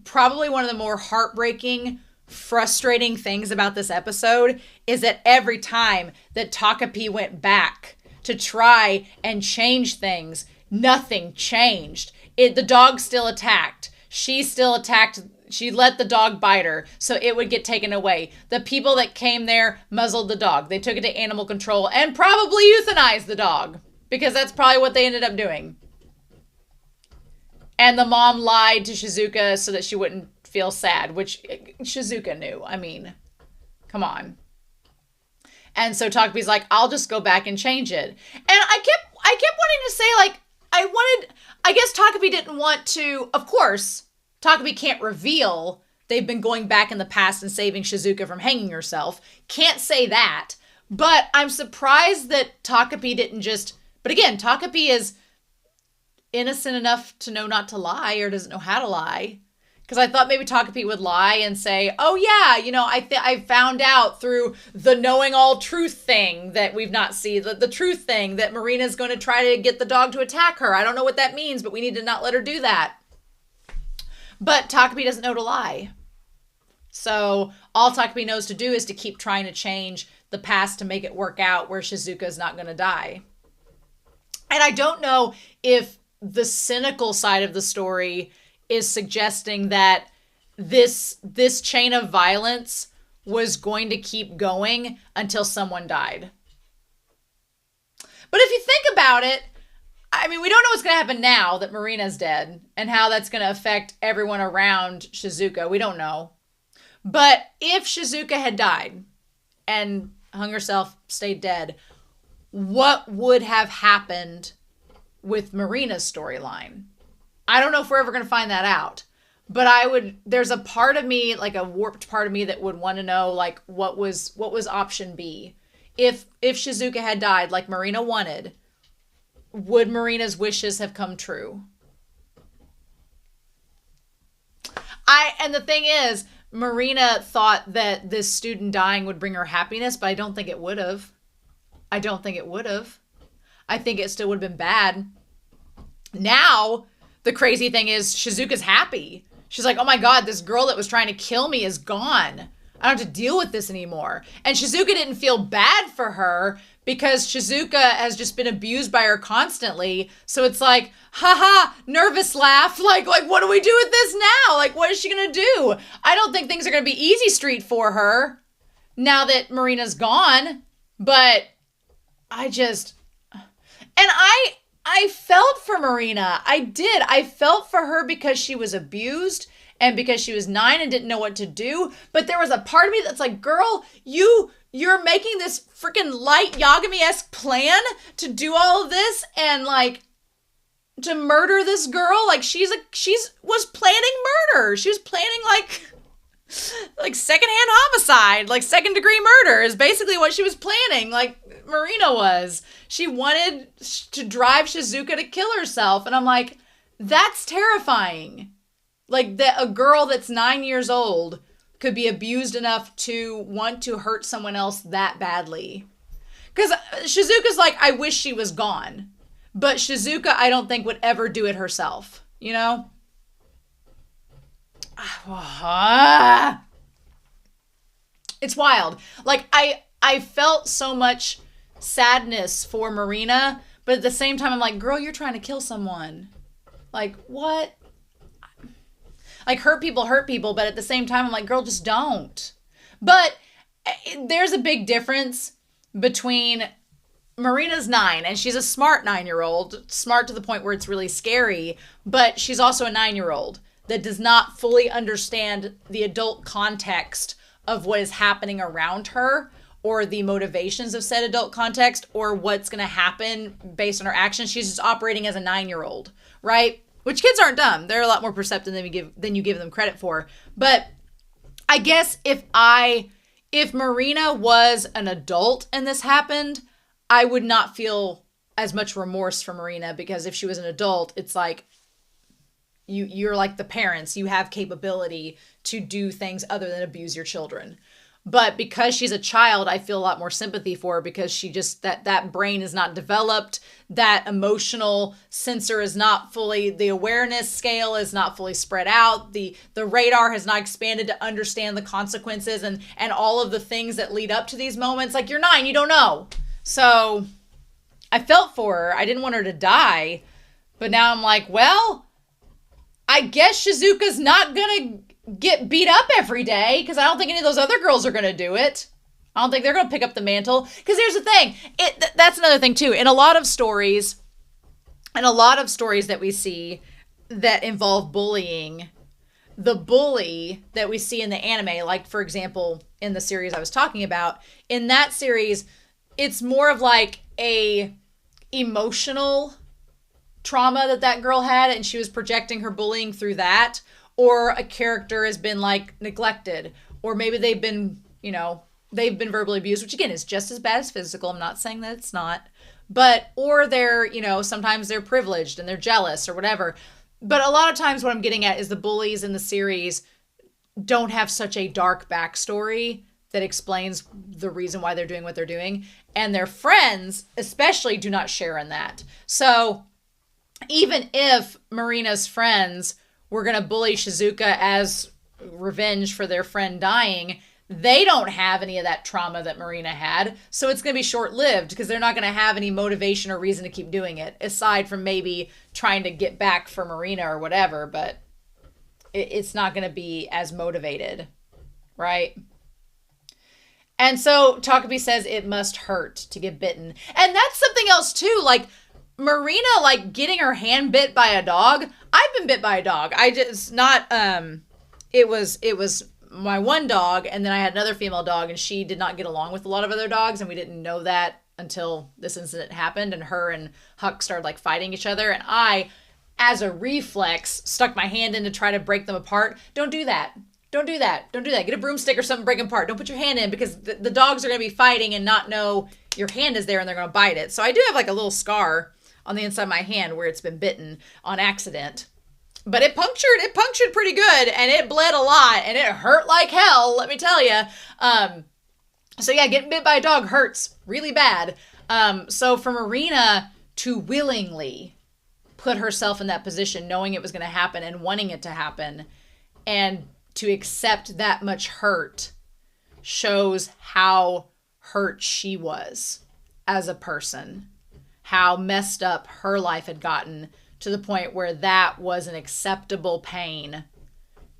probably one of the more heartbreaking, frustrating things about this episode, is that every time that TAKOPI went back to try and change things, nothing changed. The dog still attacked. She still attacked. She let the dog bite her, so it would get taken away. The people that came there muzzled the dog. They took it to animal control and probably euthanized the dog, because that's probably what they ended up doing. And the mom lied to Shizuka so that she wouldn't feel sad, which Shizuka knew. I mean, come on. And so TAKOPI'S like, I'll just go back and change it. And I kept wanting to say, like, I guess TAKOPI didn't want to, of course, TAKOPI can't reveal they've been going back in the past and saving Shizuka from hanging herself. Can't say that. But I'm surprised that TAKOPI didn't just, but again, TAKOPI is innocent enough to know not to lie, or doesn't know how to lie. Because I thought maybe TAKOPI would lie and say, oh yeah, you know, I found out through the knowing all truth thing that we've not seen, the truth thing that Marina's going to try to get the dog to attack her. I don't know what that means, but we need to not let her do that. But TAKOPI doesn't know to lie. So all TAKOPI knows to do is to keep trying to change the past to make it work out where Shizuka's not going to die. And I don't know if the cynical side of the story is suggesting that this chain of violence was going to keep going until someone died. But if you think about it, I mean, we don't know what's going to happen now that Marina's dead and how that's going to affect everyone around Shizuka. We don't know. But if Shizuka had died and hung herself, stayed dead, what would have happened with Marina's storyline? I don't know if we're ever going to find that out, but there's a part of me, like a warped part of me, that would want to know, like, what was option B? If Shizuka had died like Marina wanted, would Marina's wishes have come true? And the thing is, Marina thought that this student dying would bring her happiness, but I don't think it would have. I don't think it would have. I think it still would have been bad. Now, the crazy thing is Shizuka's happy. She's like, oh my God, this girl that was trying to kill me is gone. I don't have to deal with this anymore. And Shizuka didn't feel bad for her because Shizuka has just been abused by her constantly. So it's like, haha, nervous laugh. Like, what do we do with this now? Like, what is she going to do? I don't think things are going to be easy street for her now that Marina's gone. But I felt for Marina. I did. I felt for her because she was abused and because she was 9 and didn't know what to do. But there was a part of me that's like, girl, you're making this freaking light Yagami-esque plan to do all of this and like to murder this girl. Like she was planning murder. She was planning like secondhand homicide, like second-degree murder is basically what she was planning. Like Marina was. She wanted to drive Shizuka to kill herself. And I'm like, that's terrifying. Like that a girl that's 9 years old could be abused enough to want to hurt someone else that badly. Because Shizuka's like, I wish she was gone. But Shizuka, I don't think would ever do it herself. You know? It's wild. Like, I felt so much sadness for Marina, but at the same time, I'm like, girl, you're trying to kill someone. Like, what? Like, hurt people, but at the same time, I'm like, girl, just don't. But there's a big difference between Marina's 9, and she's a smart 9-year-old, smart to the point where it's really scary, but she's also a 9-year-old that does not fully understand the adult context of what is happening around her or the motivations of said adult context or what's going to happen based on her actions. She's just operating as a 9-year-old, right? Which kids aren't dumb. They're a lot more perceptive than you give them credit for. But I guess if Marina was an adult and this happened, I would not feel as much remorse for Marina, because if she was an adult, it's like you're like the parents. You have capability to do things other than abuse your children. But because she's a child, I feel a lot more sympathy for her, because she just, that brain is not developed. That emotional sensor is not fully, the awareness scale is not fully spread out. The radar has not expanded to understand the consequences and all of the things that lead up to these moments. Like, you're 9, you don't know. So I felt for her. I didn't want her to die. But now I'm like, well, I guess Shizuka's not going to get beat up every day, because I don't think any of those other girls are going to do it. I don't think they're going to pick up the mantle. Because here's the thing. That's another thing, too. In a lot of stories that we see that involve bullying, the bully that we see in the anime, like, for example, in the series I was talking about, in that series, it's more of like a emotional trauma that girl had, and she was projecting her bullying through that. Or a character has been like neglected, or maybe they've been verbally abused, which again is just as bad as physical. I'm not saying that it's not, but, or they're, sometimes they're privileged and they're jealous or whatever. But a lot of times what I'm getting at is the bullies in the series don't have such a dark backstory that explains the reason why they're doing what they're doing. And their friends especially do not share in that. So even if Marina's friends were going to bully Shizuka as revenge for their friend dying, they don't have any of that trauma that Marina had. So it's going to be short-lived, because they're not going to have any motivation or reason to keep doing it, aside from maybe trying to get back for Marina or whatever. But it's not going to be as motivated, right? And so TAKOPI says it must hurt to get bitten. And that's something else too. Like, Marina, like, getting her hand bit by a dog. I've been bit by a dog. It was my one dog, and then I had another female dog, and she did not get along with a lot of other dogs, and we didn't know that until this incident happened, and her and Huck started, like, fighting each other, and I, as a reflex, stuck my hand in to try to break them apart. Don't do that. Don't do that. Don't do that. Get a broomstick or something, break them apart. Don't put your hand in, because the dogs are going to be fighting and not know your hand is there, and they're going to bite it. So I do have, like, a little scar on the inside of my hand where it's been bitten on accident. But it punctured pretty good, and it bled a lot, and it hurt like hell, let me tell you. So yeah, getting bit by a dog hurts really bad. So for Marina to willingly put herself in that position, knowing it was going to happen and wanting it to happen, and to accept that much hurt, shows how hurt she was as a person, how messed up her life had gotten, to the point where that was an acceptable pain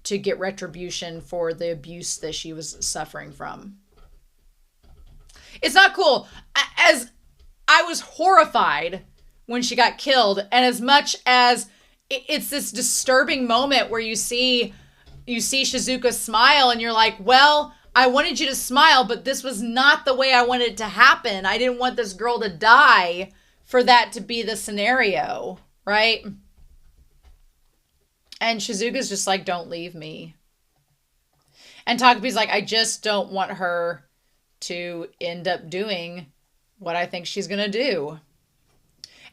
to get retribution for the abuse that she was suffering from. It's not cool. As I was horrified when she got killed, and as much as it's this disturbing moment where you see Shizuka smile, and you're like, well, I wanted you to smile, but this was not the way I wanted it to happen. I didn't want this girl to die for that to be the scenario, right? And Shizuka's just like, don't leave me. And TAKOPI'S like, I just don't want her to end up doing what I think she's gonna do.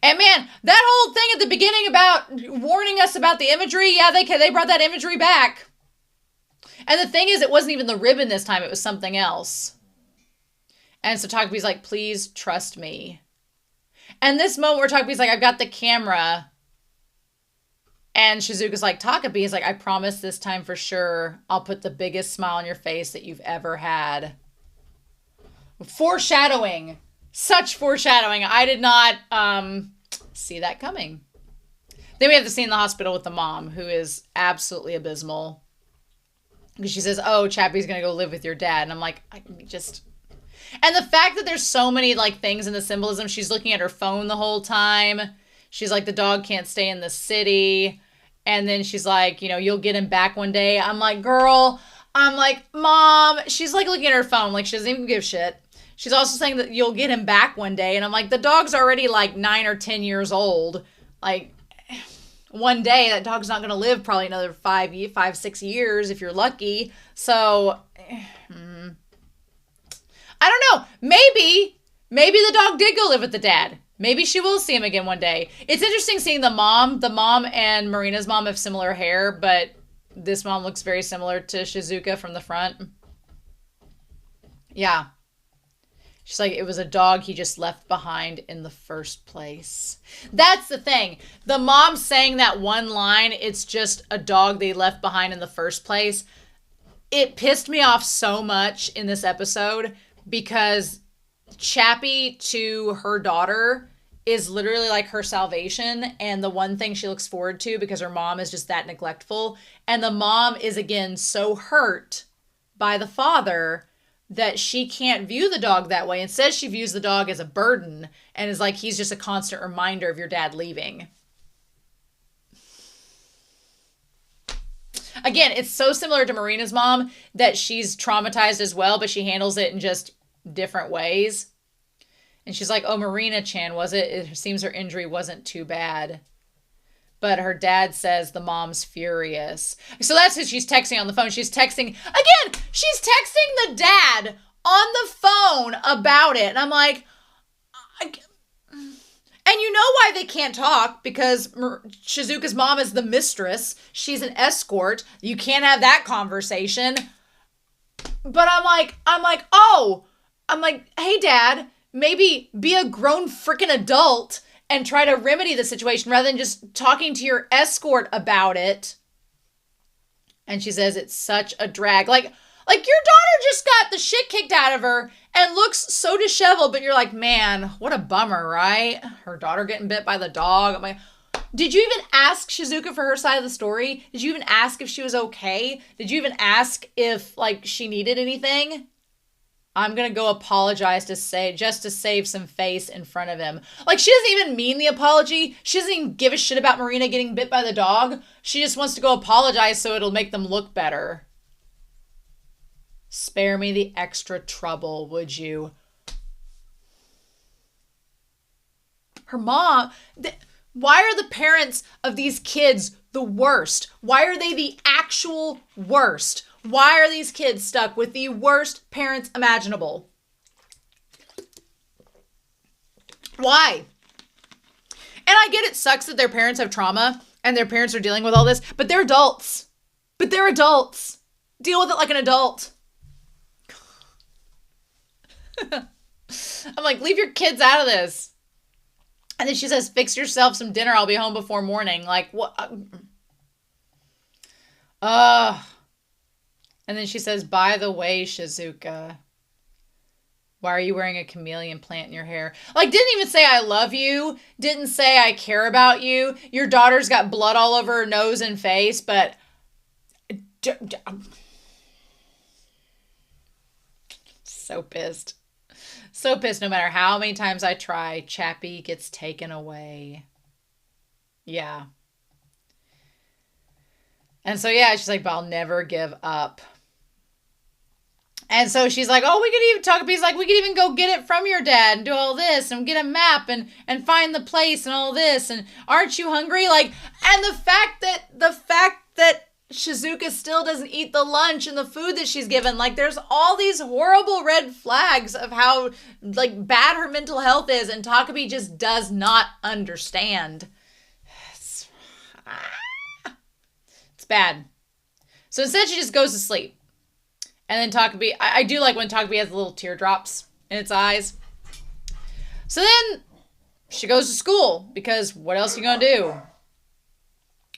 And man, that whole thing at the beginning about warning us about the imagery, yeah, they brought that imagery back. And the thing is, it wasn't even the ribbon this time, it was something else. And so TAKOPI'S like, please trust me. And this moment where TAKOPI'S like, I've got the camera. And Shizuka's like, TAKOPI'S like, I promise this time for sure, I'll put the biggest smile on your face that you've ever had. Foreshadowing. Such foreshadowing. I did not see that coming. Then we have the scene in the hospital with the mom, who is absolutely abysmal. Because she says, oh, Chappie's going to go live with your dad. And I'm like, And the fact that there's so many like things in the symbolism. She's looking at her phone the whole time. She's like, the dog can't stay in the city. And then she's like, you'll get him back one day. I'm like, girl. I'm like, Mom. She's like looking at her phone like she doesn't even give a shit. She's also saying that you'll get him back one day. And I'm like, the dog's already like 9 or 10 years old. Like, one day that dog's not going to live probably another 5-6 years if you're lucky. So, I don't know. Maybe the dog did go live with the dad. Maybe she will see him again one day. It's interesting seeing the mom. The mom and Marina's mom have similar hair, but this mom looks very similar to Shizuka from the front. Yeah. She's like, it was a dog he just left behind in the first place. That's the thing. The mom saying that one line, it's just a dog they left behind in the first place. It pissed me off so much in this episode because Chappie to her daughter is literally like her salvation and the one thing she looks forward to because her mom is just that neglectful. And the mom is, again, so hurt by the father that she can't view the dog that way. Instead, she views the dog as a burden and is like, he's just a constant reminder of your dad leaving. Again, it's so similar to Marina's mom that she's traumatized as well, but she handles it in just different ways. And she's like, oh, Marina-chan, was it? It seems her injury wasn't too bad. But her dad says the mom's furious. So that's who she's texting on the phone. She's texting, again, she's texting the dad on the phone about it. And I'm like, and you know why they can't talk, because Shizuka's mom is the mistress. She's an escort. You can't have that conversation. But I'm like, hey, Dad, maybe be a grown freaking adult and try to remedy the situation rather than just talking to your escort about it. And she says it's such a drag. Like your daughter just got the shit kicked out of her and looks so disheveled, but you're like, man, what a bummer, right? Her daughter getting bit by the dog. I'm like, did you even ask Shizuka for her side of the story? Did you even ask if she was okay? Did you even ask if like she needed anything? I'm going to go apologize just to save some face in front of him. Like, she doesn't even mean the apology. She doesn't even give a shit about Marina getting bit by the dog. She just wants to go apologize so it'll make them look better. Spare me the extra trouble, would you? Her mom... Why are the parents of these kids the worst? Why are they the actual worst? Why are these kids stuck with the worst parents imaginable? Why? And I get it sucks that their parents have trauma. And their parents are dealing with all this, but they're adults. But they're adults. Deal with it like an adult. I'm like, leave your kids out of this. And then she says, fix yourself some dinner. I'll be home before morning. Like, what? And then she says, by the way, Shizuka, why are you wearing a chameleon plant in your hair? Like, didn't even say I love you. Didn't say I care about you. Your daughter's got blood all over her nose and face, but I'm so pissed. So pissed no matter how many times I try. Chappie gets taken away. Yeah. And so, yeah, she's like, but I'll never give up. And so she's like, oh, we could even TAKOPI'S like, we could even go get it from your dad and do all this and get a map and find the place and all this. And aren't you hungry? Like, and the fact that Shizuka still doesn't eat the lunch and the food that she's given. Like, there's all these horrible red flags of how, like, bad her mental health is, and TAKOPI just does not understand. It's bad. So instead, she just goes to sleep. And then TAKOPI, I do like when TAKOPI has little teardrops in its eyes. So then she goes to school, because what else are you going to do?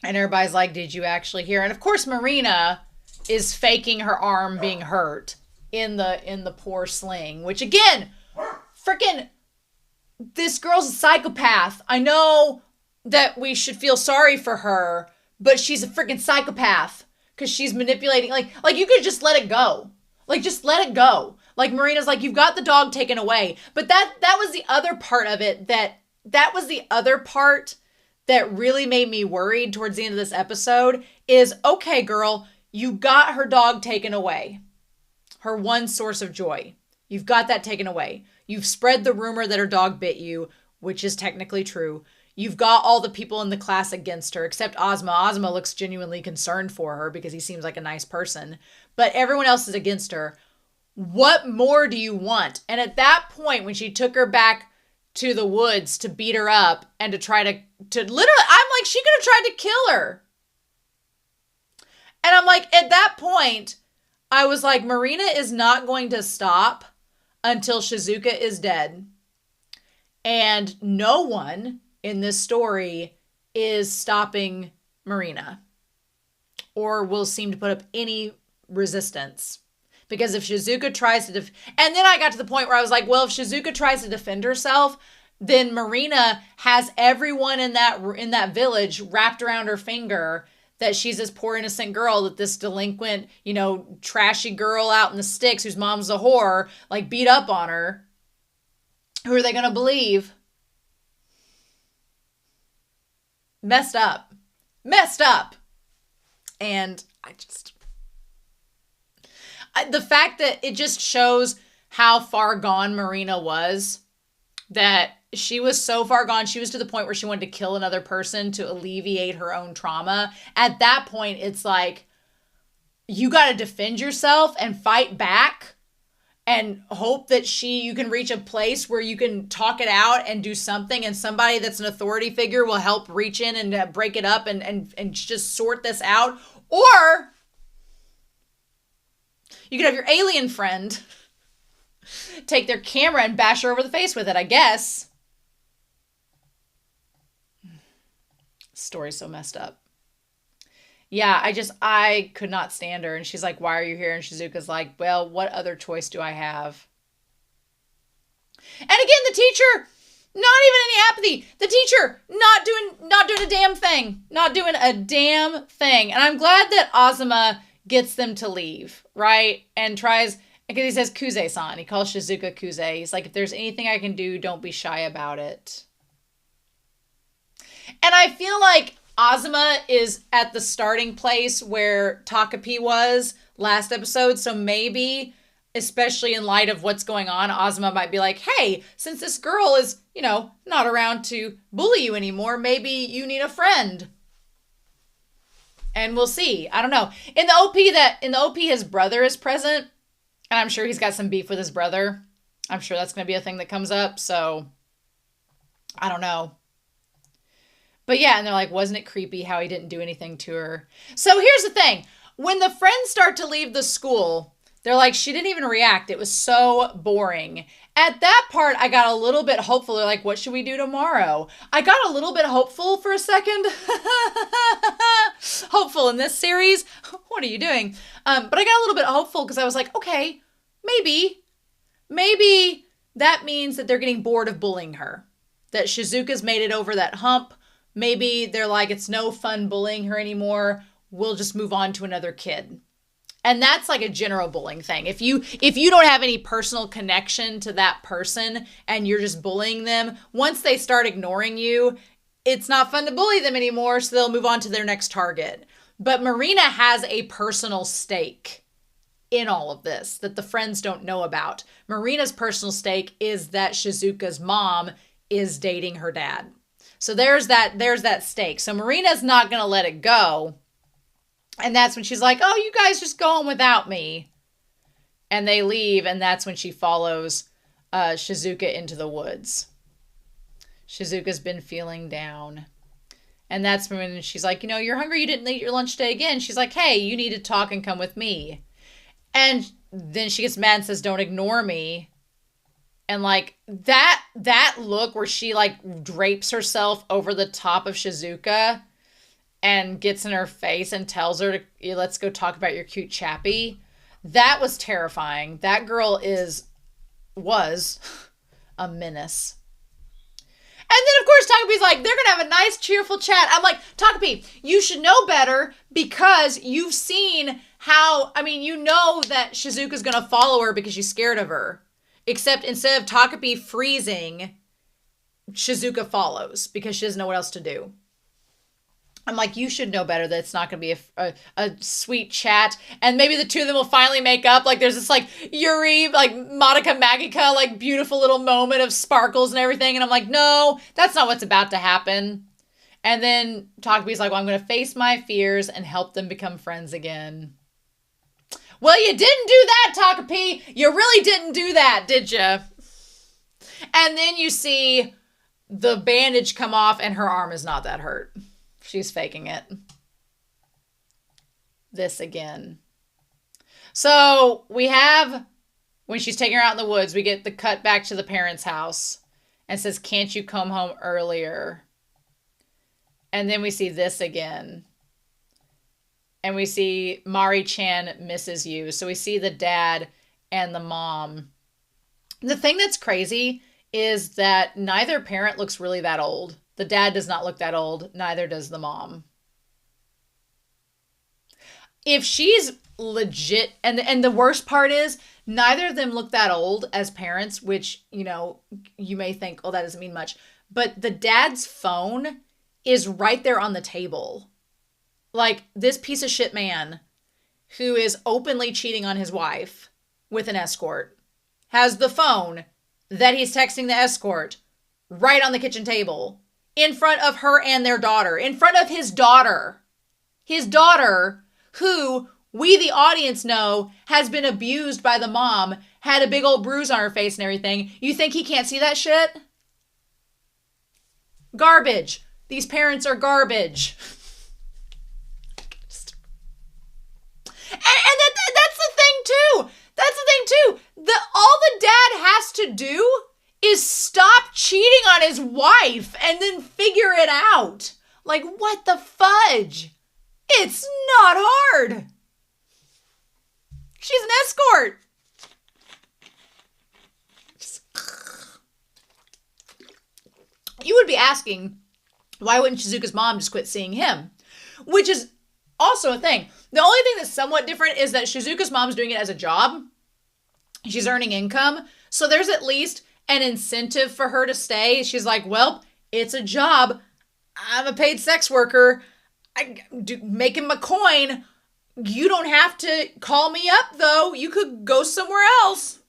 And everybody's like, did you actually hear? And of course, Marina is faking her arm being hurt in the poor sling, which again, freaking, this girl's a psychopath. I know that we should feel sorry for her, but she's a freaking psychopath because she's manipulating. Like you could just let it go. Like, just let it go. Like, Marina's like, you've got the dog taken away. But that was the other part of it that was the other part that really made me worried towards the end of this episode is, okay, girl, you got her dog taken away. Her one source of joy. You've got that taken away. You've spread the rumor that her dog bit you, which is technically true. You've got all the people in the class against her, except Ozma. Ozma looks genuinely concerned for her because he seems like a nice person. But everyone else is against her. What more do you want? And at that point, when she took her back to the woods to beat her up and to try to literally, I'm like, she could have tried to kill her. And I'm like, at that point, I was like, Marina is not going to stop until Shizuka is dead. And no one in this story is stopping Marina or will seem to put up any resistance. Because if Shizuka tries to and then I got to the point where I was like, well, if Shizuka tries to defend herself, then Marina has everyone in that village wrapped around her finger that she's this poor innocent girl, that this delinquent, trashy girl out in the sticks whose mom's a whore, like, beat up on her. Who are they going to believe? Messed up. And the fact that it just shows how far gone Marina was, that she was so far gone. She was to the point where she wanted to kill another person to alleviate her own trauma. At that point, it's like, you got to defend yourself and fight back and hope that you can reach a place where you can talk it out and do something, and somebody that's an authority figure will help reach in and break it up and just sort this out. Or you could have your alien friend take their camera and bash her over the face with it, I guess. Story's so messed up. Yeah, I could not stand her. And she's like, why are you here? And Shizuka's like, well, what other choice do I have? And again, the teacher, not even any apathy. The teacher, not doing a damn thing. Not doing a damn thing. And I'm glad that Azuma gets them to leave, right? And tries, because he says Kuze-san. He calls Shizuka Kuze. He's like, if there's anything I can do, don't be shy about it. And I feel like Azuma is at the starting place where TAKOPI was last episode. So maybe, especially in light of what's going on, Azuma might be like, hey, since this girl is, not around to bully you anymore, maybe you need a friend. And we'll see. I don't know. In the OP, his brother is present. And I'm sure he's got some beef with his brother. I'm sure that's going to be a thing that comes up. So I don't know. But yeah, and they're like, wasn't it creepy how he didn't do anything to her? So here's the thing. When the friends start to leave the school, they're like, she didn't even react. It was so boring. At that part, I got a little bit hopeful. They're like, what should we do tomorrow? I got a little bit hopeful for a second. Hopeful in this series. What are you doing? But I got a little bit hopeful because I was like, okay, maybe that means that they're getting bored of bullying her. That Shizuka's made it over that hump. Maybe they're like, it's no fun bullying her anymore. We'll just move on to another kid. And that's like a general bullying thing. If you don't have any personal connection to that person and you're just bullying them, once they start ignoring you, it's not fun to bully them anymore, so they'll move on to their next target. But Marina has a personal stake in all of this that the friends don't know about. Marina's personal stake is that Shizuka's mom is dating her dad. So there's that stake. So Marina's not going to let it go. And that's when she's like, oh, you guys just go on without me. And they leave, and that's when she follows Shizuka into the woods. Shizuka's been feeling down. And that's when she's like, you're hungry, you didn't eat your lunch today again. She's like, hey, you need to talk and come with me. And then she gets mad and says, don't ignore me. And like that look where she like drapes herself over the top of Shizuka and gets in her face and tells her to, let's go talk about your cute chappy. That was terrifying. That girl was a menace. And then, of course, Takapi's like, they're going to have a nice, cheerful chat. I'm like, Takapi, you should know better because you've seen you know that Shizuka's going to follow her because she's scared of her. Except instead of Takapi freezing, Shizuka follows because she doesn't know what else to do. I'm like, you should know better that it's not going to be a sweet chat. And maybe the two of them will finally make up. Like, there's this, like, Yuri, like, Madoka Magica, like, beautiful little moment of sparkles and everything. And I'm like, no, that's not what's about to happen. And then Takapi's like, well, I'm going to face my fears and help them become friends again. Well, you didn't do that, Takapi. You really didn't do that, did you? And then you see the bandage come off and her arm is not that hurt. She's faking it. This again. So we have, when she's taking her out in the woods, we get the cut back to the parents' house and says, can't you come home earlier? And then we see this again. And we see Mari-chan misses you. So we see the dad and the mom. The thing that's crazy is that neither parent looks really that old. The dad does not look that old. Neither does the mom. If she's legit, and the worst part is, neither of them look that old as parents, which, you may think, oh, that doesn't mean much. But the dad's phone is right there on the table. Like, this piece of shit man who is openly cheating on his wife with an escort has the phone that he's texting the escort right on the kitchen table in front of her and their daughter, in front of his daughter. His daughter, who we, the audience, know has been abused by the mom, had a big old bruise on her face and everything. You think he can't see that shit? Garbage. These parents are garbage. And that's the thing too. That's the thing too. All the dad has to do is stop cheating on his wife and then figure it out. Like, what the fudge? It's not hard. She's an escort. You would be asking, why wouldn't Shizuka's mom just quit seeing him? Which is also a thing. The only thing that's somewhat different is that Shizuka's mom's doing it as a job. She's earning income. So there's at least an incentive for her to stay. She's like, well, it's a job. I'm a paid sex worker. I do making my coin. You don't have to call me up, though. You could go somewhere else.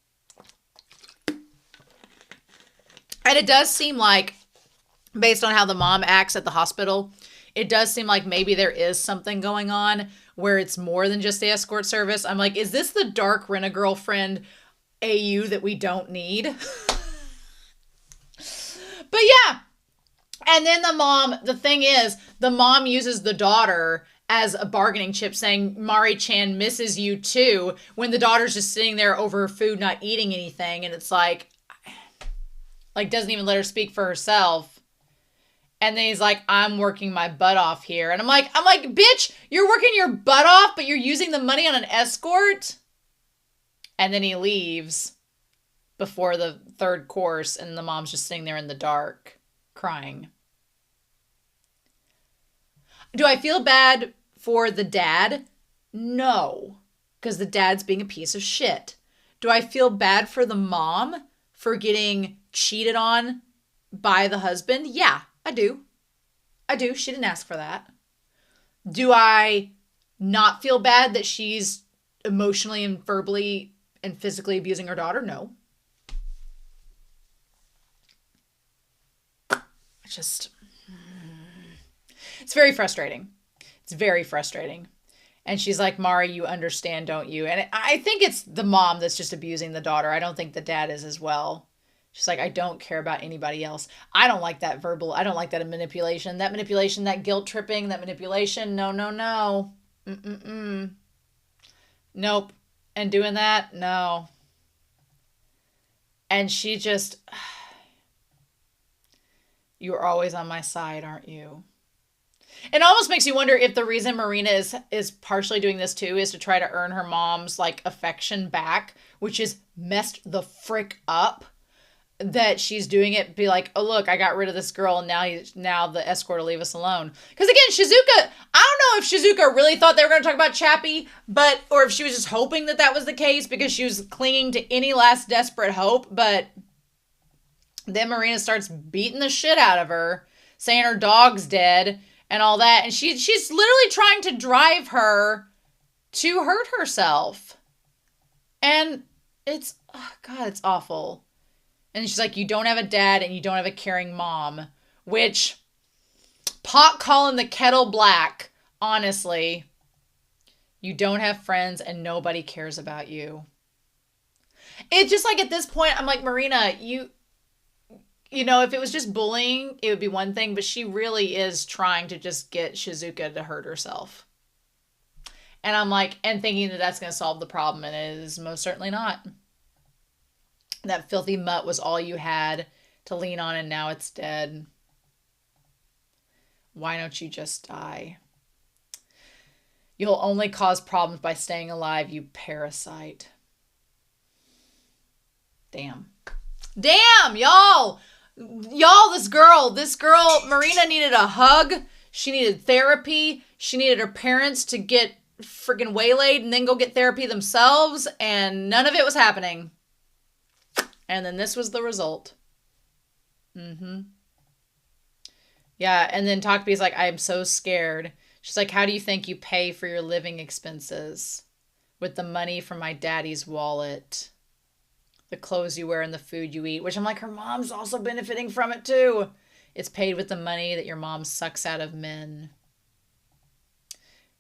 And it does seem like, based on how the mom acts at the hospital, it does seem like maybe there is something going on where it's more than just the escort service. I'm like, is this the dark rent-a-girlfriend AU that we don't need? But yeah, And then the thing is, the mom uses the daughter as a bargaining chip, saying Mari-chan misses you too, when the daughter's just sitting there over food, not eating anything. And it's like doesn't even let her speak for herself. And then he's like, I'm working my butt off here. And I'm like, bitch, you're working your butt off, but you're using the money on an escort? And then he leaves before the third course, and the mom's just sitting there in the dark, crying. Do I feel bad for the dad? No, because the dad's being a piece of shit. Do I feel bad for the mom for getting cheated on by the husband? Yeah, I do. She didn't ask for that. Do I not feel bad that she's emotionally and verbally and physically abusing her daughter? No. It's very frustrating. It's very frustrating. And she's like, Mari, you understand, don't you? And I think it's the mom that's just abusing the daughter. I don't think the dad is as well. She's like, I don't care about anybody else. I don't like that I don't like that manipulation. That manipulation, that guilt tripping, that manipulation. No. Nope. And doing that, no. And she just, you're always on my side, aren't you? It almost makes you wonder if the reason Marina is partially doing this too is to try to earn her mom's affection back, which is messed the frick up. That she's doing it, be like, oh look, I got rid of this girl, and now the escort will leave us alone. Because again, Shizuka, I don't know if Shizuka really thought they were going to talk about Chappie, or if she was just hoping that was the case because she was clinging to any last desperate hope. But then Marina starts beating the shit out of her, saying her dog's dead and all that, and she's literally trying to drive her to hurt herself, and it's awful. And she's like, you don't have a dad and you don't have a caring mom. Which, pot calling the kettle black, honestly. You don't have friends and nobody cares about you. It's just at this point, I'm like, Marina, you know, if it was just bullying, it would be one thing. But she really is trying to just get Shizuka to hurt herself. And I'm like, and thinking that that's going to solve the problem. And it is most certainly not. That filthy mutt was all you had to lean on, and now it's dead. Why don't you just die? You'll only cause problems by staying alive, you parasite. Damn, y'all, this girl, Marina needed a hug. She needed therapy. She needed her parents to get friggin' waylaid and then go get therapy themselves, and none of it was happening. And then this was the result. Yeah, and then TAKOPI'S like, I am so scared. She's like, how do you think you pay for your living expenses? With the money from my daddy's wallet. The clothes you wear and the food you eat. Which I'm like, her mom's also benefiting from it too. It's paid with the money that your mom sucks out of men.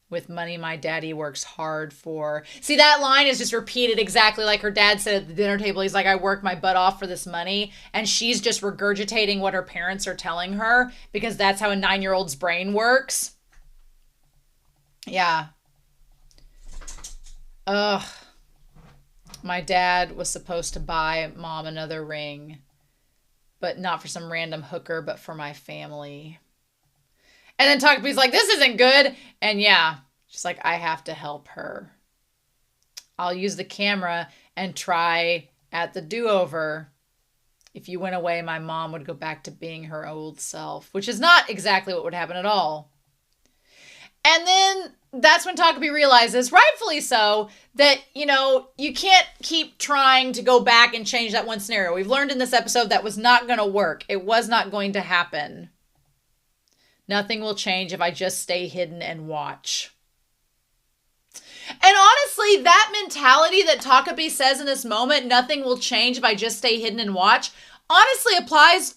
With money my daddy works hard for. See, that line is just repeated exactly like her dad said at the dinner table. He's like, I work my butt off for this money. And she's just regurgitating what her parents are telling her because that's how a 9-year-old's brain works. Yeah. Ugh. My dad was supposed to buy mom another ring. But not for some random hooker, but for my family. And then TAKOPI'S like, this isn't good. And yeah, she's like, I have to help her. I'll use the camera and try at the do-over. If you went away, my mom would go back to being her old self, which is not exactly what would happen at all. And then that's when TAKOPI realizes, rightfully so, that, you know, you can't keep trying to go back and change that one scenario. We've learned in this episode that was not going to work. It was not going to happen. Nothing will change if I just stay hidden and watch. And honestly, that mentality that TAKOPI says in this moment, nothing will change if I just stay hidden and watch, honestly applies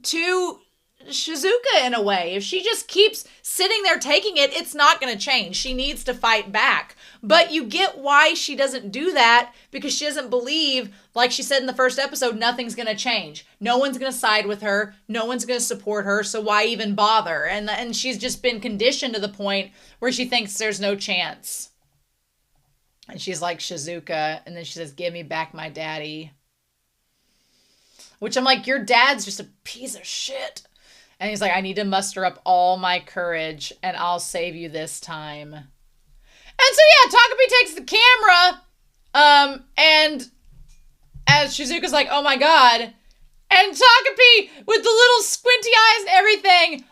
to Shizuka in a way. If she just keeps sitting there taking it, it's not going to change. She needs to fight back. But you get why she doesn't do that, because she doesn't believe, like she said in the first episode, nothing's going to change. No one's going to side with her. No one's going to support her. So why even bother? And she's just been conditioned to the point where she thinks there's no chance. And she's like, Shizuka. And then she says, give me back my daddy. Which I'm like, your dad's just a piece of shit. And he's like, I need to muster up all my courage and I'll save you this time. And so yeah, Takapi takes the camera, and as Shizuka's like, oh my god, and Takapi, with the little squinty eyes and everything,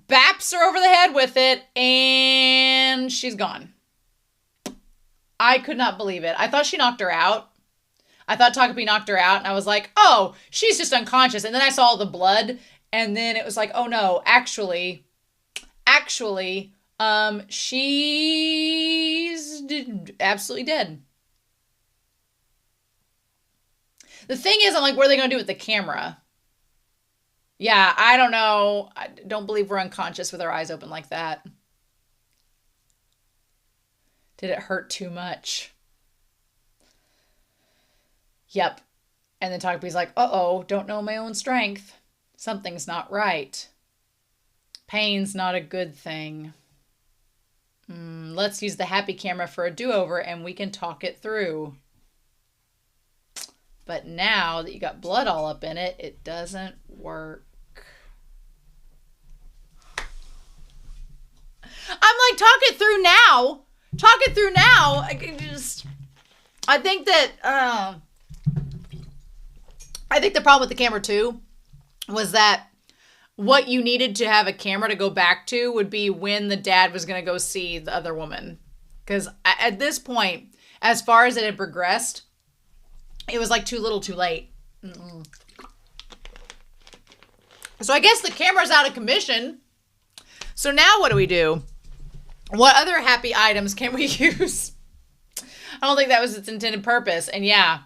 baps her over the head with it, and she's gone. I could not believe it. I thought she knocked her out. I thought Takapi knocked her out, and I was like, oh, she's just unconscious. And then I saw all the blood, and then it was like, oh no, actually, she's absolutely dead. The thing is, I'm like, what are they going to do with the camera? Yeah, I don't know. I don't believe we're unconscious with our eyes open like that. Did it hurt too much? Yep. And then Takapi's like, uh-oh, don't know my own strength. Something's not right. Pain's not a good thing. Let's use the happy camera for a do-over and we can talk it through. But now that you got blood all up in it, it doesn't work. I'm like, talk it through now. Talk it through now. I think the problem with the camera too was that what you needed to have a camera to go back to would be when the dad was going to go see the other woman. Because at this point, as far as it had progressed, it was like too little too late. So I guess the camera's out of commission. So now what do we do? What other happy items can we use? I don't think that was its intended purpose. And yeah,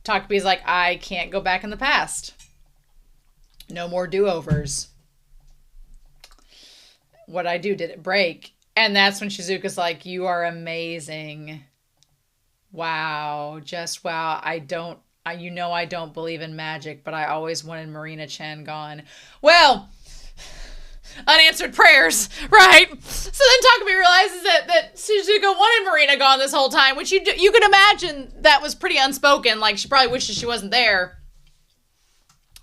Takapi's like, I can't go back in the past. No more do-overs. What I do, did it break? And that's when Shizuka's like, you are amazing. Wow. Just wow. I don't believe in magic, but I always wanted Marina-chan gone. Well, unanswered prayers, right? So then Takapi realizes that Shizuka wanted Marina gone this whole time, which you could imagine that was pretty unspoken. Like, she probably wishes she wasn't there.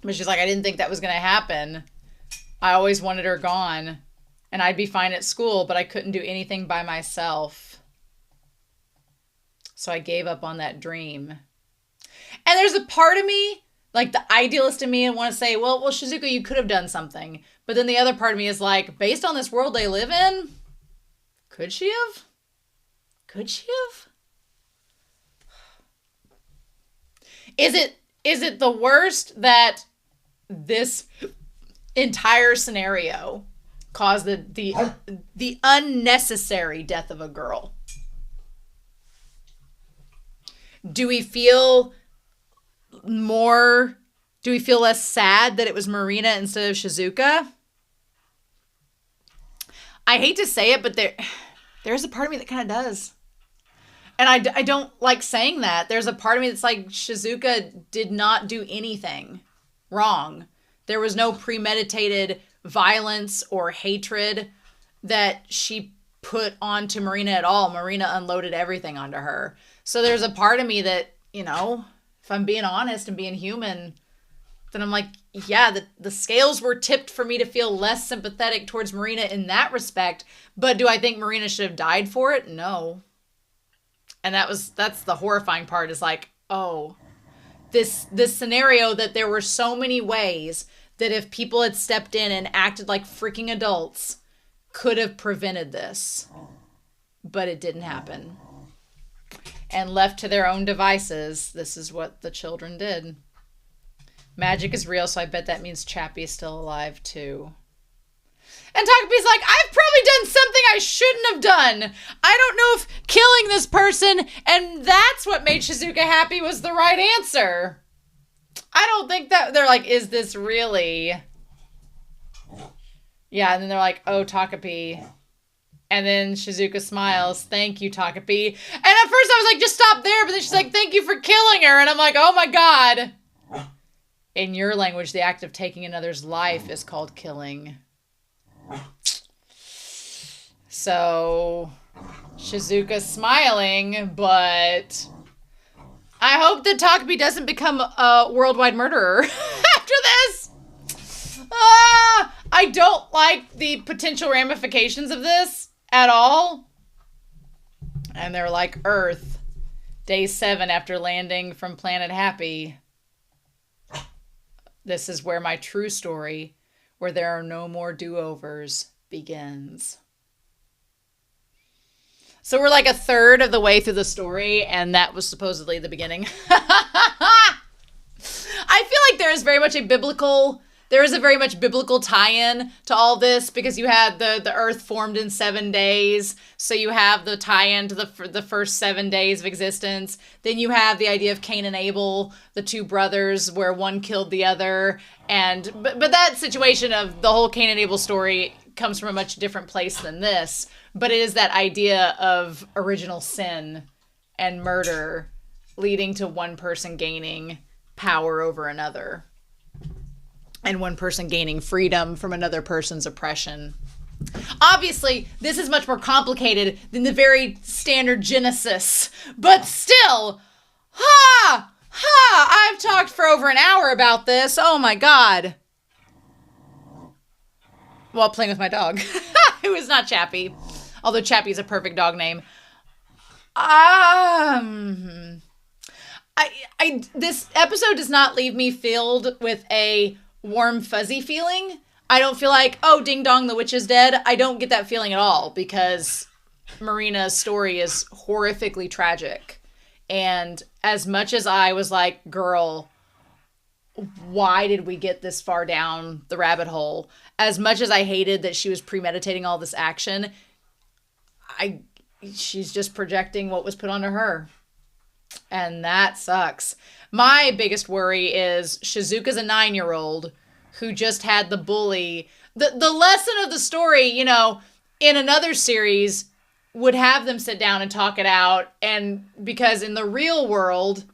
But she's like, I didn't think that was going to happen. I always wanted her gone. And I'd be fine at school, but I couldn't do anything by myself. So I gave up on that dream. And there's a part of me, like the idealist in me, and want to say, well, Shizuka, you could have done something. But then the other part of me is like, based on this world they live in, could she have? Could she have? Is it the worst that this entire scenario caused the unnecessary death of a girl? Do we feel less sad that it was Marina instead of Shizuka? I hate to say it, but there's a part of me that kind of does. And I don't like saying that. There's a part of me that's like, Shizuka did not do anything wrong. There was no premeditated violence or hatred that she put onto Marina at all. Marina unloaded everything onto her. So there's a part of me that, if I'm being honest and being human, then I'm like, yeah, the scales were tipped for me to feel less sympathetic towards Marina in that respect. But do I think Marina should have died for it? No. And that's the horrifying part, is like, oh, this scenario that there were so many ways that if people had stepped in and acted like freaking adults could have prevented this. But it didn't happen. And left to their own devices, this is what the children did. Magic is real, so I bet that means Chappie is still alive too. And Takapi's like, I've probably done something I shouldn't have done. I don't know if killing this person and that's what made Shizuka happy was the right answer. I don't think that they're like, is this really? Yeah, and then they're like, oh, Takapi. And then Shizuka smiles, thank you, Takapi. And at first I was like, just stop there. But then she's like, thank you for killing her. And I'm like, oh my God. In your language, the act of taking another's life is called killing. So, Shizuka's smiling, but I hope that Takapi doesn't become a worldwide murderer after this. I don't like the potential ramifications of this at all. And they're like, Earth, day 7 after landing from Planet Happy. This is where my true story, where there are no more do-overs, begins. So we're like a third of the way through the story, and that was supposedly the beginning. I feel like there is very much a biblical tie-in to all this, because you had the earth formed in 7 days. So you have the tie-in to the first 7 days of existence. Then you have the idea of Cain and Abel, the two brothers, where one killed the other. But that situation of the whole Cain and Abel story comes from a much different place than this. But it is that idea of original sin and murder leading to one person gaining power over another. And one person gaining freedom from another person's oppression. Obviously, this is much more complicated than the very standard Genesis. But still, I've talked for over an hour about this. Oh my God. While playing with my dog, who is not Chappie. Although Chappie is a perfect dog name. This episode does not leave me filled with a warm, fuzzy feeling. I don't feel like, oh, ding dong, the witch is dead. I don't get that feeling at all, because Marina's story is horrifically tragic. And as much as I was like, girl, why did we get this far down the rabbit hole? As much as I hated that she was premeditating all this action, she's just projecting what was put onto her. And that sucks. My biggest worry is Shizuka's a 9-year-old who just had the bully. The lesson of the story, in another series, would have them sit down and talk it out. And because in the real world,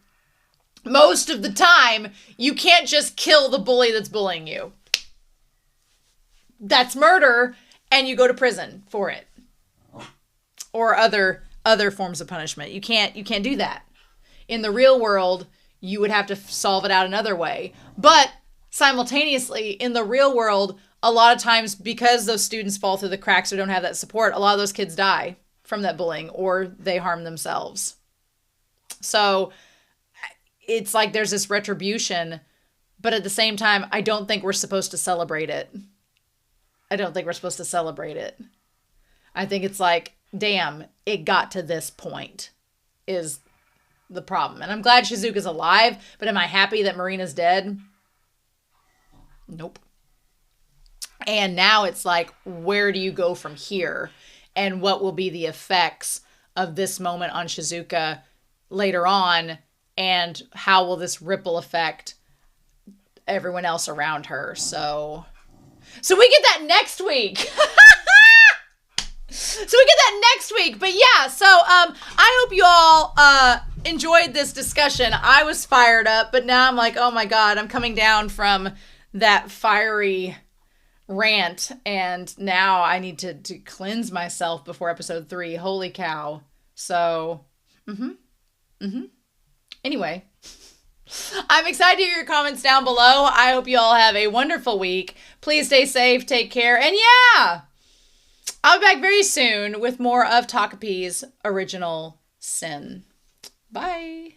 most of the time, you can't just kill the bully that's bullying you. That's murder, and you go to prison for it. Or other forms of punishment. You can't do that. In the real world, you would have to solve it out another way. But simultaneously, in the real world, a lot of times, because those students fall through the cracks or don't have that support, a lot of those kids die from that bullying, or they harm themselves. So it's like there's this retribution, but at the same time, I don't think we're supposed to celebrate it. I think it's like, damn, it got to this point is the problem. And I'm glad Shizuka's alive, but am I happy that Marina's dead? Nope. And now it's like, where do you go from here? And what will be the effects of this moment on Shizuka later on? And how will this ripple affect everyone else around her? So we get that next week. But yeah, so I hope you all enjoyed this discussion. I was fired up, but now I'm like, oh my God, I'm coming down from that fiery rant, and now I need to cleanse myself before episode 3. Holy cow. So, anyway, I'm excited to hear your comments down below. I hope you all have a wonderful week. Please stay safe, take care, and yeah, I'll be back very soon with more of TAKOPI'S Original Sin. Bye.